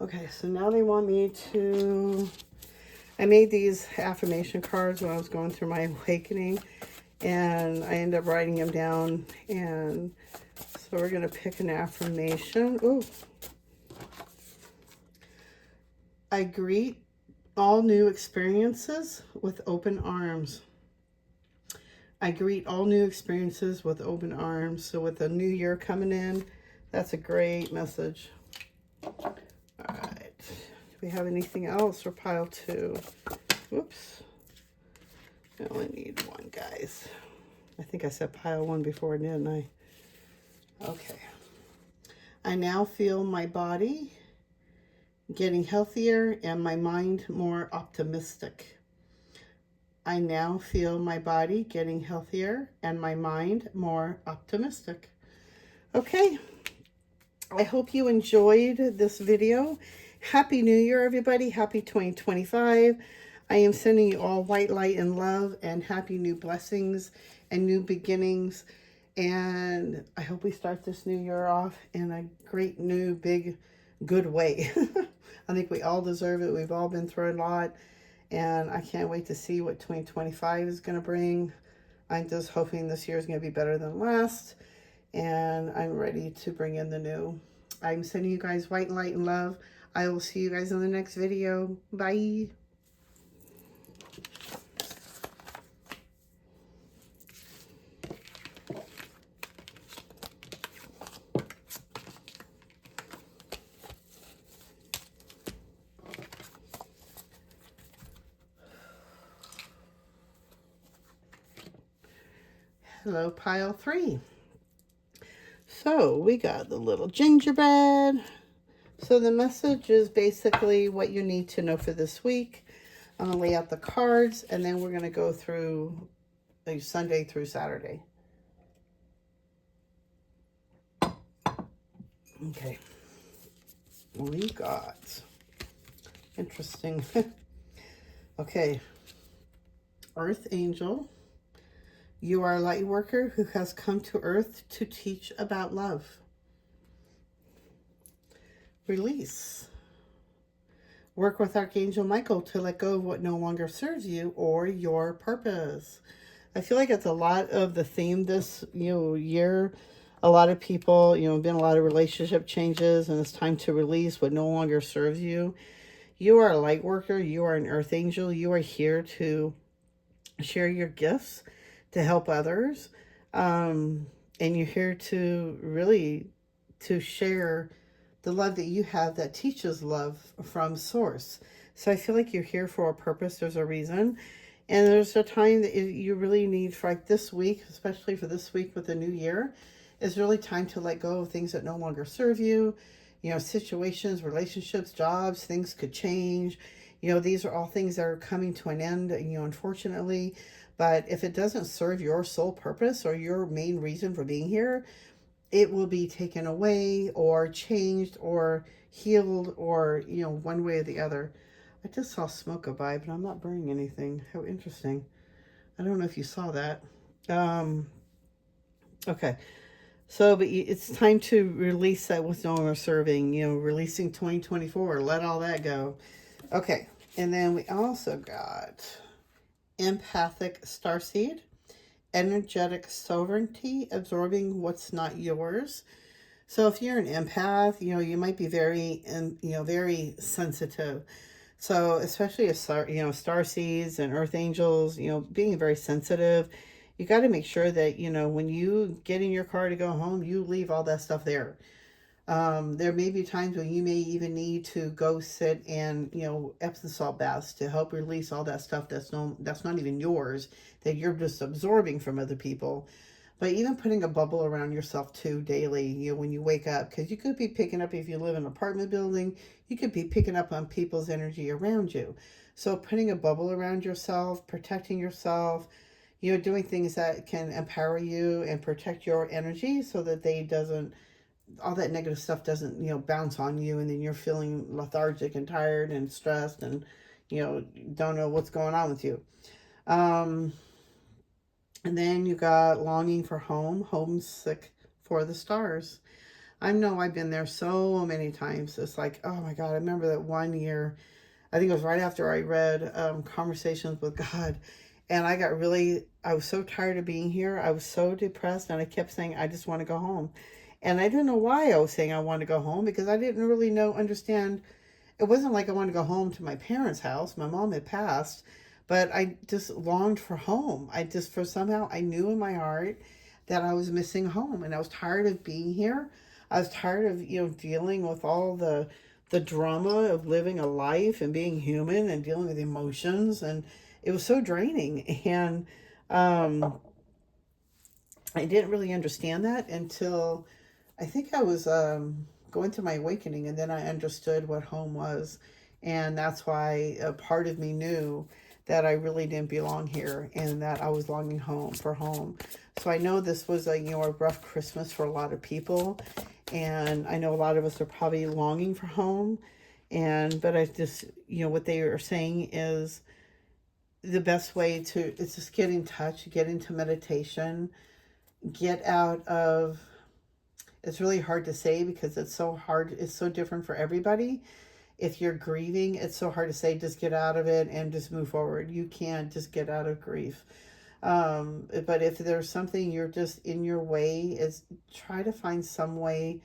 Okay, so now they want me to, I made these affirmation cards when I was going through my awakening, and I ended up writing them down. And so we're going to pick an affirmation. Ooh. I greet all new experiences with open arms. I greet all new experiences with open arms. So with the new year coming in, that's a great message. All right. Do we have anything else for pile 2? Whoops. I only need one, guys. I think I said pile 1 before, didn't I? Okay. I now feel my body getting healthier and my mind more optimistic. I now feel my body getting healthier and my mind more optimistic. Okay. I hope you enjoyed this video. Happy New Year, everybody. Happy 2025. I am sending you all white light and love and happy new blessings and new beginnings. And I hope we start this new year off in a great new big good way. I think we all deserve it. We've all been through a lot, and I can't wait to see what 2025 is going to bring. I'm just hoping this year is going to be better than last, and I'm ready to bring in the new. I'm sending you guys white light and love. I will see you guys in the next video. Bye. Hello, pile 3. So we got the little gingerbread. So the message is basically what you need to know for this week. I'm going to lay out the cards, and then we're going to go through like Sunday through Saturday. Okay. We got interesting. Okay. Earth Angel. You are a light worker who has come to Earth to teach about love. Release. Work with Archangel Michael to let go of what no longer serves you or your purpose. I feel like it's a lot of the theme this year. A lot of people, been a lot of relationship changes, and it's time to release what no longer serves you. You are a light worker. You are an Earth Angel. You are here to share your gifts, to help others, and you're here to really to share the love that you have that teaches love from source. So I feel like you're here for a purpose. There's a reason, and there's a time that you really need for, like this week, especially for this week with the new year, is really time to let go of things that no longer serve you. Situations, relationships, jobs, things could change. These are all things that are coming to an end, unfortunately. But if it doesn't serve your sole purpose or your main reason for being here, it will be taken away or changed or healed or, one way or the other. I just saw smoke go by, but I'm not burning anything. How interesting. I don't know if you saw that. Okay. So, but it's time to release that with no longer serving, releasing 2024. Let all that go. Okay. And then we also got empathic starseed, energetic sovereignty, absorbing what's not yours. So if you're an empath, you might be very sensitive. So especially as star seeds and earth angels, being very sensitive, you got to make sure that when you get in your car to go home, you leave all that stuff there. There may be times when you may even need to go sit and Epsom salt baths to help release all that stuff that's not even yours, that you're just absorbing from other people. But even putting a bubble around yourself too daily, when you wake up, because you could be picking up, if you live in an apartment building, you could be picking up on people's energy around you. So putting a bubble around yourself, protecting yourself, doing things that can empower you and protect your energy so that all that negative stuff doesn't, bounce on you, and then you're feeling lethargic and tired and stressed and, don't know what's going on with you. And then you got longing for home, homesick for the stars. I know I've been there so many times. It's like, oh my God, I remember that one year, I think it was right after I read Conversations with God. And I was so tired of being here. I was so depressed, and I kept saying, I just want to go home. And I didn't know why I was saying I wanted to go home, because I didn't really understand. It wasn't like I wanted to go home to my parents' house. My mom had passed, but I just longed for home. Somehow I knew in my heart that I was missing home, and I was tired of being here. I was tired of, dealing with all the drama of living a life and being human and dealing with emotions. And it was so draining. And I didn't really understand that until I think I was going through my awakening, and then I understood what home was. And that's why a part of me knew that I really didn't belong here, and that I was longing for home. So I know this was a rough Christmas for a lot of people. And I know a lot of us are probably longing for home. But I just, what they are saying is the best way is just get in touch, get into meditation, get out of, it's really hard to say because it's so hard. It's so different for everybody. If you're grieving, it's so hard to say, just get out of it and just move forward. You can't just get out of grief. But if there's something you're just in your way, is try to find some way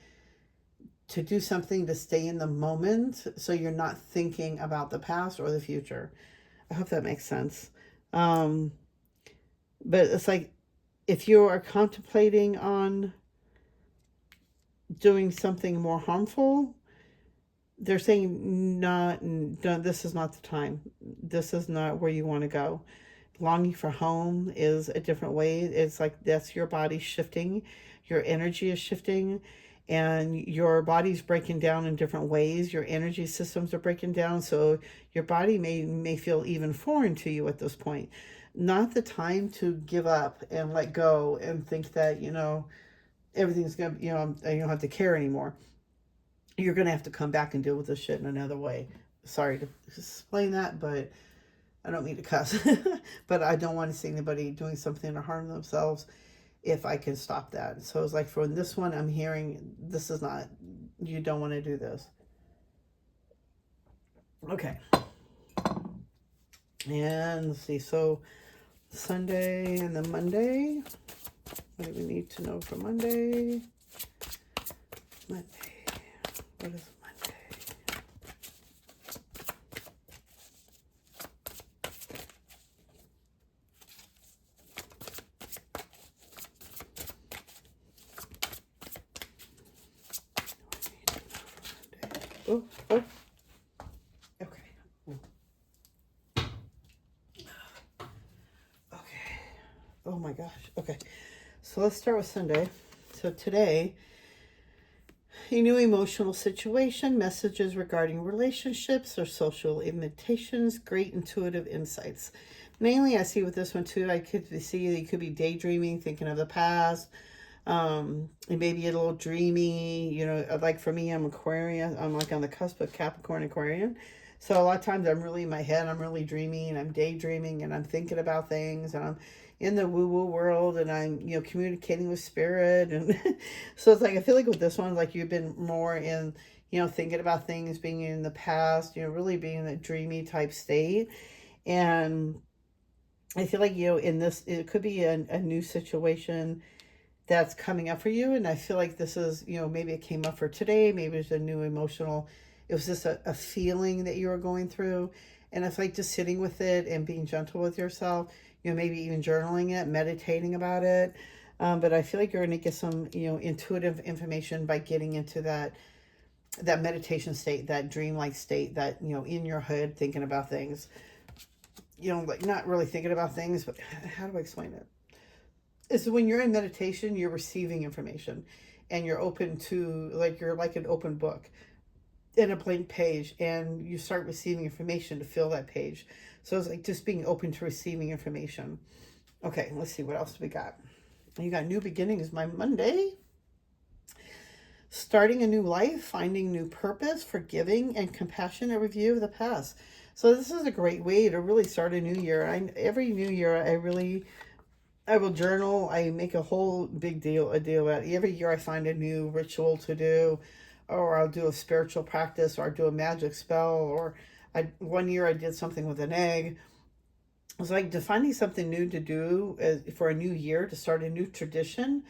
to do something to stay in the moment so you're not thinking about the past or the future. I hope that makes sense. But it's like, if you are contemplating on doing something more harmful, they're saying this is not the time. This is not where you want to go. Longing for home is a different way. It's like that's your body shifting, your energy is shifting, and your body's breaking down in different ways. Your energy systems are breaking down, so your body may feel even foreign to you at this point. Not the time to give up and let go and think that everything's gonna you don't have to care anymore. You're gonna have to come back and deal with this shit in another way. Sorry to explain that, but I don't mean to cuss. But I don't want to see anybody doing something to harm themselves if I can stop that. So it's like for this one, I'm hearing this is not, you don't want to do this. Okay. And let's see, so Sunday and then Monday. What do we need to know for Monday? Monday. What is Monday? Oh. Okay. Okay. Oh my gosh. Okay. So let's start with Sunday. So today, a new emotional situation, messages regarding relationships or social invitations, great intuitive insights. Mainly, I see with this one too, I could see that you could be daydreaming, thinking of the past, and maybe a little dreamy, like for me, I'm Aquarian. I'm like on the cusp of Capricorn Aquarian. So a lot of times I'm really in my head, I'm really dreaming and I'm daydreaming and I'm thinking about things and I'm in the woo-woo world and I'm, communicating with spirit. And so it's like, I feel like with this one, like you've been more in, thinking about things, being in the past, really being in a dreamy type state. And I feel like, in this, it could be a new situation that's coming up for you. And I feel like this is, maybe it came up for today. Maybe it's a new emotional, it was just a feeling that you were going through. And it's like just sitting with it and being gentle with yourself, maybe even journaling it, meditating about it. But I feel like you're going to get some, intuitive information by getting into that meditation state, that dreamlike state, that, in your head, thinking about things, like not really thinking about things, but how do I explain it? Is when you're in meditation, you're receiving information and you're open to, like, you're like an open book in a blank page, and you start receiving information to fill that page. So it's like just being open to receiving information. Okay, let's see what else we got. You got new beginnings, my Monday. Starting a new life, finding new purpose, forgiving and compassionate review of the past. So this is a great way to really start a new year. Every new year, I will journal. I make a whole big deal about it. Every year I find a new ritual to do, or I'll do a spiritual practice, or I'll do a magic spell, or one year I did something with an egg. It's like finding something new to do for a new year, to start a new tradition,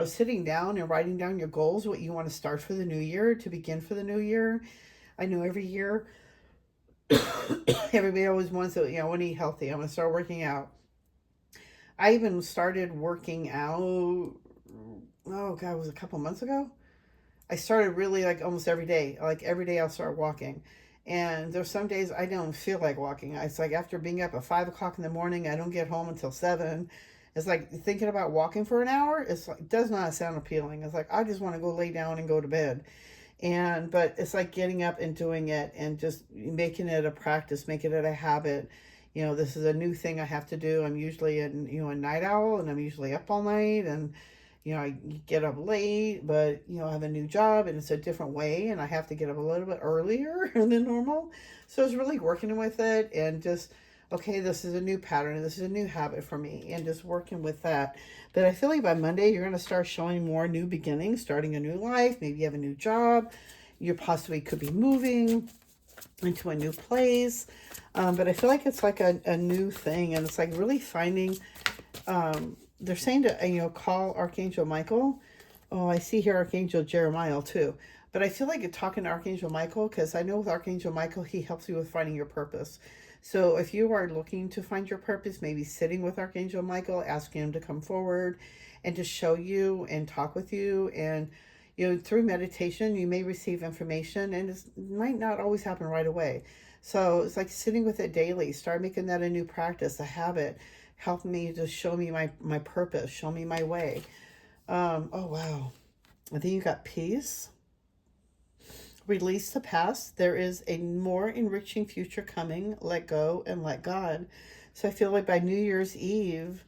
sitting down and writing down your goals, what you want to start for the new year, to begin for the new year. I know every year, everybody always wants to, I want to eat healthy. I'm going to start working out. I even started working out, oh God, it was a couple months ago. I started really, like, almost every day. Like every day I'll start walking. And there's some days I don't feel like walking. It's like after being up at 5 o'clock in the morning, I don't get home until 7. It's like thinking about walking for an hour. It's like, it does not sound appealing. It's like, I just want to go lay down and go to bed. But it's like getting up and doing it and just making it a practice, making it a habit. This is a new thing I have to do. I'm usually a night owl, and I'm usually up all night, and I get up late, but I have a new job and it's a different way, and I have to get up a little bit earlier than normal. So it's really working with it and just, okay, this is a new pattern, this is a new habit for me, and just working with that. But I feel like by Monday you're going to start showing more new beginnings, starting a new life. Maybe you have a new job, you possibly could be moving into a new place. But I feel like it's like a new thing, and it's like really finding, they're saying to, call Archangel Michael. Oh, I see here Archangel Jeremiah too. But I feel like talking to Archangel Michael, because I know with Archangel Michael, he helps you with finding your purpose. So if you are looking to find your purpose, maybe sitting with Archangel Michael, asking him to come forward and to show you and talk with you. And, through meditation, you may receive information, and it might not always happen right away. So it's like sitting with it daily. Start making that a new practice, a habit. Help me to show me my purpose, show me my way. Oh, wow. I think you got peace. Release the past. There is a more enriching future coming. Let go and let God. So I feel like by New Year's Eve,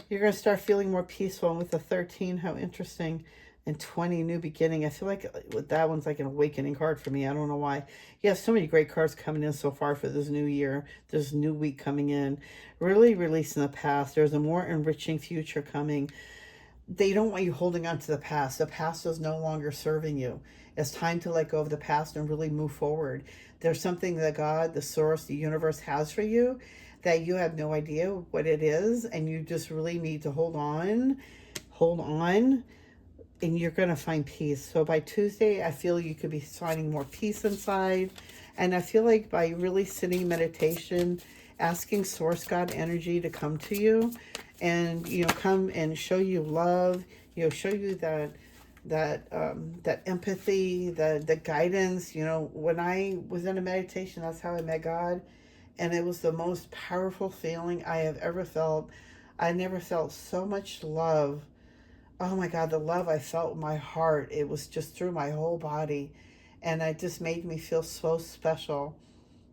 you're going to start feeling more peaceful. And with the 13, how interesting. And 20, new beginning. I feel like that one's like an awakening card for me. I don't know why. You have so many great cards coming in so far for this new year, this new week coming in. Really releasing the past. There's a more enriching future coming. They don't want you holding on to the past. The past is no longer serving you. It's time to let go of the past and really move forward. There's something that God, the source, the universe has for you that you have no idea what it is, and you just really need to hold on, and you're going to find peace. So by Tuesday, I feel you could be finding more peace inside. And I feel like by really sitting in meditation, asking Source God energy to come to you and, come and show you love, show you that empathy, the guidance. When I was in a meditation, that's how I met God. And it was the most powerful feeling I have ever felt. I never felt so much love. Oh my God, the love I felt in my heart, it was just through my whole body. And it just made me feel so special.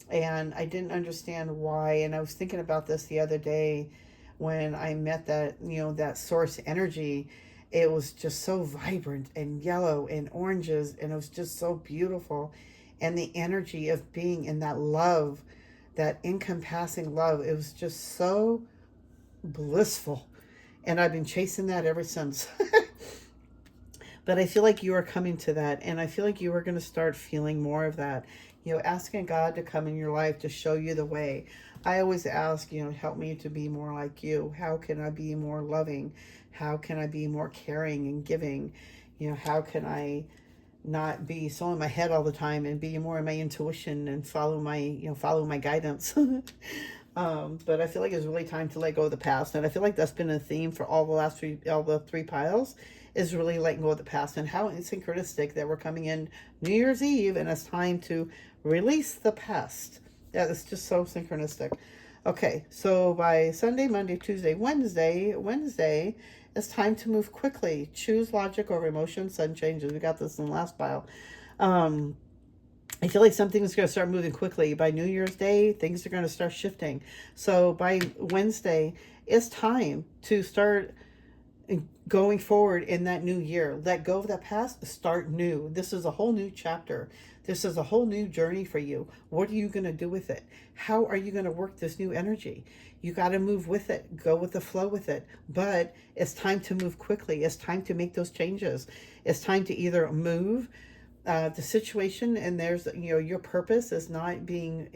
And I didn't understand why. And I was thinking about this the other day when I met that, that source energy. It was just so vibrant and yellow and oranges. And it was just so beautiful. And the energy of being in that love, that encompassing love, it was just so blissful. And I've been chasing that ever since. But I feel like you are coming to that, and I feel like you are going to start feeling more of that. Asking God to come in your life to show you the way. I always ask, help me to be more like you. How can I be more loving? How can I be more caring and giving? How can I not be so in my head all the time and be more in my intuition and follow my guidance. But I feel like it's really time to let go of the past, and I feel like that's been a theme for all the three piles, is really letting go of the past, and how it's synchronistic that we're coming in New Year's Eve and it's time to release the past. That is just so synchronistic. Okay, so by Sunday, Monday, Tuesday, Wednesday, it's time to move quickly. Choose logic over emotion. Sudden changes. We got this in the last pile. I feel like something's going to start moving quickly. By New Year's Day, things are going to start shifting. So by Wednesday, it's time to start going forward in that new year. Let go of that past, start new. This is a whole new chapter. This is a whole new journey for you. What are you going to do with it? How are you going to work this new energy? You got to move with it. Go with the flow with it. But it's time to move quickly. It's time to make those changes. It's time to either move the situation, and there's, your purpose is not being,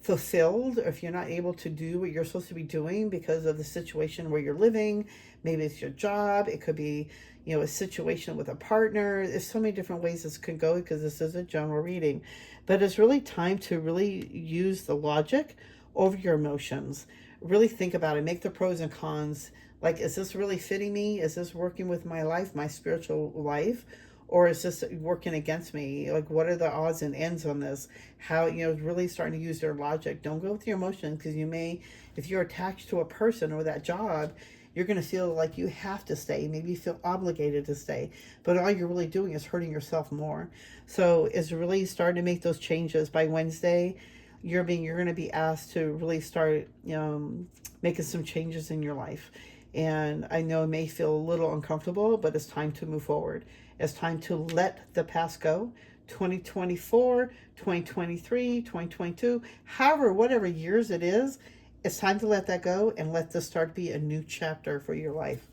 fulfilled, or if you're not able to do what you're supposed to be doing because of the situation where you're living. Maybe it's your job. It could be, a situation with a partner. There's so many different ways this could go, because this is a general reading. But it's really time to really use the logic over your emotions. Really think about it. Make the pros and cons. Like, is this really fitting me? Is this working with my life, my spiritual life? Or is this working against me? Like, what are the odds and ends on this? How, really starting to use their logic. Don't go with your emotions, because you may, if you're attached to a person or that job, you're going to feel like you have to stay. Maybe you feel obligated to stay. But all you're really doing is hurting yourself more. So it's really starting to make those changes. By Wednesday, you're going to be asked to really start making some changes in your life. And I know it may feel a little uncomfortable, but it's time to move forward. It's time to let the past go. 2024, 2023, 2022, however, whatever years it is, it's time to let that go and let this start to be a new chapter for your life.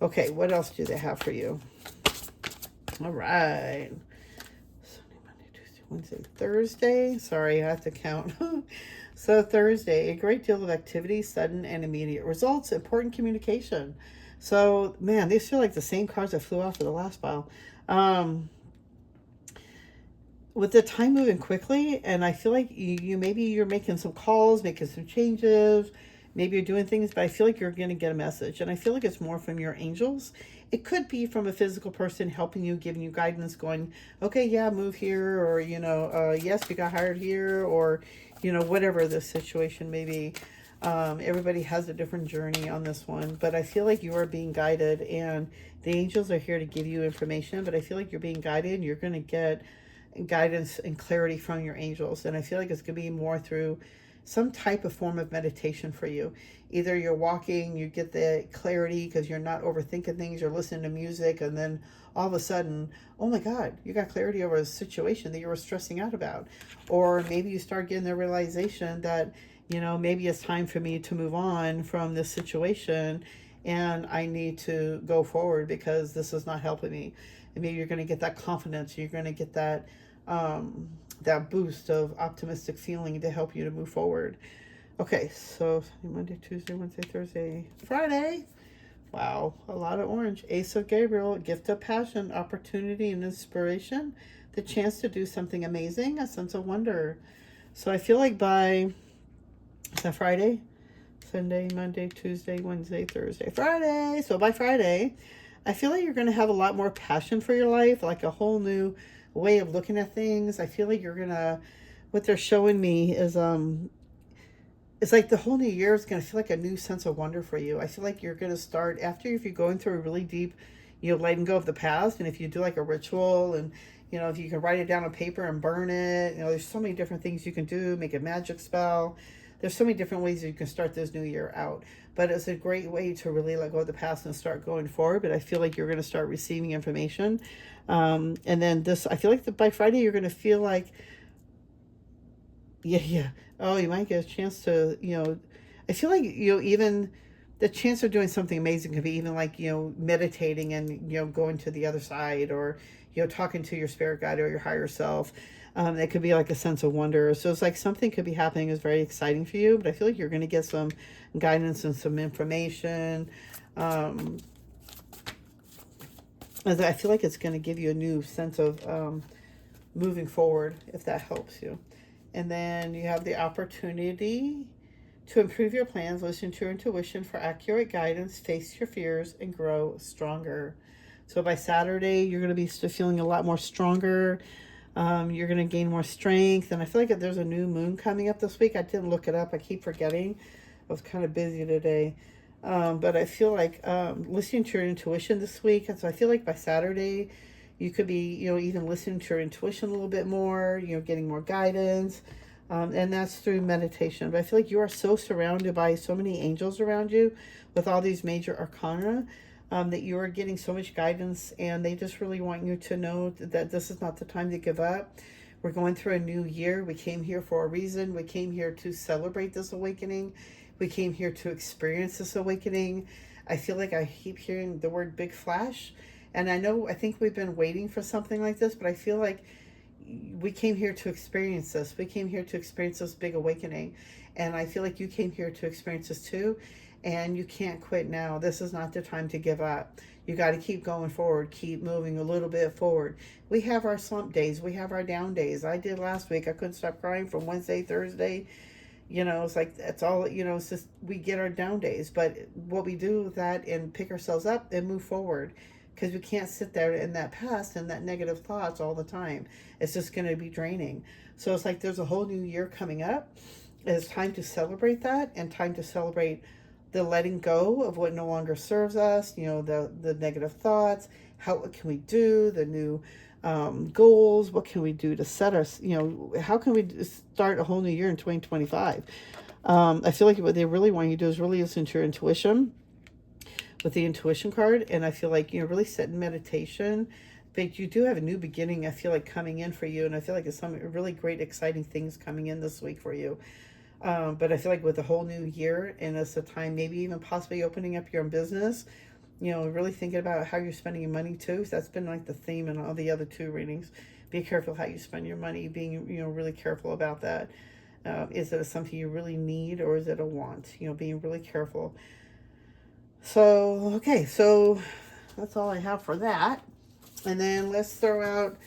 Okay, what else do they have for you? All right. Sunday, Monday, Tuesday, Wednesday, Thursday. Sorry, I have to count. So Thursday, a great deal of activity, sudden and immediate results, important communication. So, man, these feel like the same cards that flew off of the last pile. With the time moving quickly, and I feel like maybe you're making some calls, making some changes, maybe you're doing things, but I feel like you're going to get a message, and I feel like it's more from your angels. It could be from a physical person helping you, giving you guidance, going, okay, yeah, move here, or, yes, you got hired here, or, whatever the situation may be. Everybody has a different journey on this one, but I feel like you are being guided, and the angels are here to give you information, but I feel like you're being guided, and you're going to get guidance and clarity from your angels. And I feel like it's going to be more through some type of form of meditation for you. Either you're walking, you get the clarity because you're not overthinking things, you're listening to music, and then all of a sudden, oh my God, you got clarity over a situation that you were stressing out about. Or maybe you start getting the realization that, maybe it's time for me to move on from this situation, and I need to go forward because this is not helping me. And maybe you're going to get that confidence, you're going to get that that boost of optimistic feeling to help you to move forward. Okay, so Monday, Tuesday, Wednesday, Thursday, Friday. Wow, a lot of orange. Ace of Gabriel, gift of passion, opportunity and inspiration, the chance to do something amazing, a sense of wonder. So I feel like is that Friday? Sunday, Monday, Tuesday, Wednesday, Thursday, Friday. So by Friday, I feel like you're going to have a lot more passion for your life, like a whole new way of looking at things. I feel like you're going to, what they're showing me is, it's like the whole new year is going to feel like a new sense of wonder for you. I feel like you're going to start, if you're going through a really deep, letting go of the past, and if you do like a ritual, and, if you can write it down on paper and burn it, there's so many different things you can do, make a magic spell. There's so many different ways you can start this new year out. But it's a great way to really let go of the past and start going forward. But I feel like you're going to start receiving information. And then I feel like by Friday, you're going to feel like, yeah. Oh, you might get a chance to, I feel like, even the chance of doing something amazing could be even like, meditating and, going to the other side, or, talking to your spirit guide or your higher self. It could be like a sense of wonder. So it's like something could be happening is very exciting for you, but I feel like you're going to get some guidance and some information. As I feel like it's going to give you a new sense of moving forward, if that helps you. And then you have the opportunity to improve your plans, listen to your intuition for accurate guidance, face your fears, and grow stronger. So by Saturday, you're going to be feeling a lot more stronger. You're going to gain more strength. And I feel like there's a new moon coming up this week. I didn't look it up. I keep forgetting. I was kind of busy today. But I feel like listening to your intuition this week. And so I feel like by Saturday, you could be, even listening to your intuition a little bit more, getting more guidance. And that's through meditation. But I feel like you are so surrounded by so many angels around you with all these major arcana, that you are getting so much guidance, and they just really want you to know that this is not the time to give up. We're going through a new year. We came here for a reason. We came here to celebrate this awakening. We came here to experience this awakening. I feel like I keep hearing the word big flash. And I think we've been waiting for something like this, but I feel like we came here to experience this. We came here to experience this big awakening. And I feel like you came here to experience this too. And you can't quit now. This is not the time to give up. You got to keep going forward, keep moving a little bit forward. We have our slump days. We have our down days. I did last week. I couldn't stop crying from Wednesday, Thursday. It's like, that's all, it's just, we get our down days. But what we do with that and pick ourselves up and move forward, because we can't sit there in that past and that negative thoughts all the time. It's just going to be draining. So it's like there's a whole new year coming up. It's time to celebrate that, and time to celebrate the letting go of what no longer serves us, the negative thoughts. What can we do? The new goals. What can we do to set us, how can we start a whole new year in 2025? I feel like what they really want you to do is really listen to your intuition with the intuition card. And I feel like, really sit in meditation. But you do have a new beginning, I feel like, coming in for you. And I feel like it's some really great, exciting things coming in this week for you. But I feel like with the whole new year, and it's a time maybe even possibly opening up your own business, really thinking about how you're spending your money too. So that's been like the theme in all the other two readings. Be careful how you spend your money, being, really careful about that. Is it something you really need, or is it a want? Being really careful. So, okay, so that's all I have for that. And then let's throw out,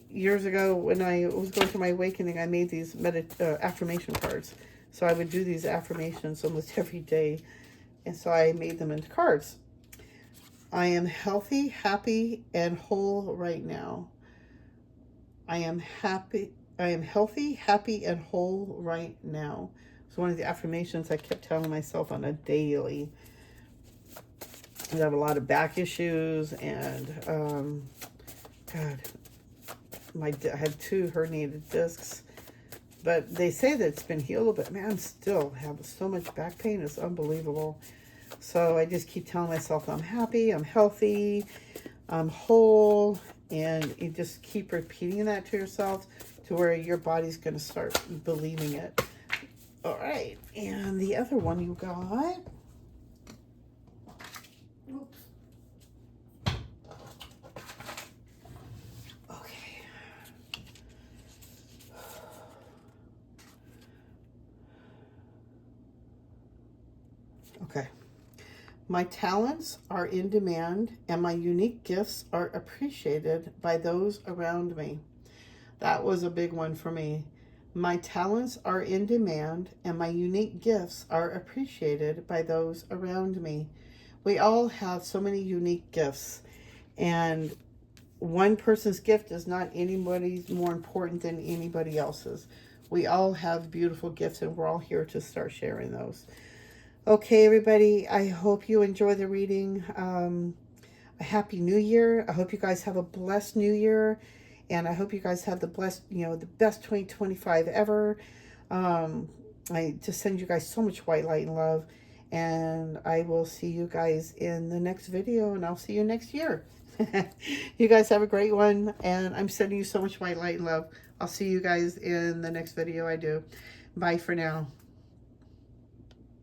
years ago when I was going through my awakening, I made these affirmation cards. So I would do these affirmations almost every day. And so I made them into cards. I am healthy, happy, and whole right now. I am healthy, happy, and whole right now. It's one of the affirmations I kept telling myself on a daily. I have a lot of back issues, and God, I have 2 herniated discs, but they say that it's been healed, but man, I still have so much back pain. It's unbelievable. So I just keep telling myself I'm happy, I'm healthy, I'm whole, and you just keep repeating that to yourself to where your body's going to start believing it. All right, and the other one you got. Oops. Okay. Okay. My talents are in demand, and my unique gifts are appreciated by those around me. That was a big one for me. My talents are in demand, and my unique gifts are appreciated by those around me. We all have so many unique gifts, and one person's gift is not anybody's more important than anybody else's. We all have beautiful gifts, and we're all here to start sharing those. Okay, everybody, I hope you enjoy the reading. A happy new year. I hope you guys have a blessed new year, and I hope you guys have the the best 2025 ever. I just send you guys so much white light and love, and I will see you guys in the next video, and I'll see you next year. You guys have a great one, and I'm sending you so much white light and love. I'll see you guys in the next video I do. Bye for now.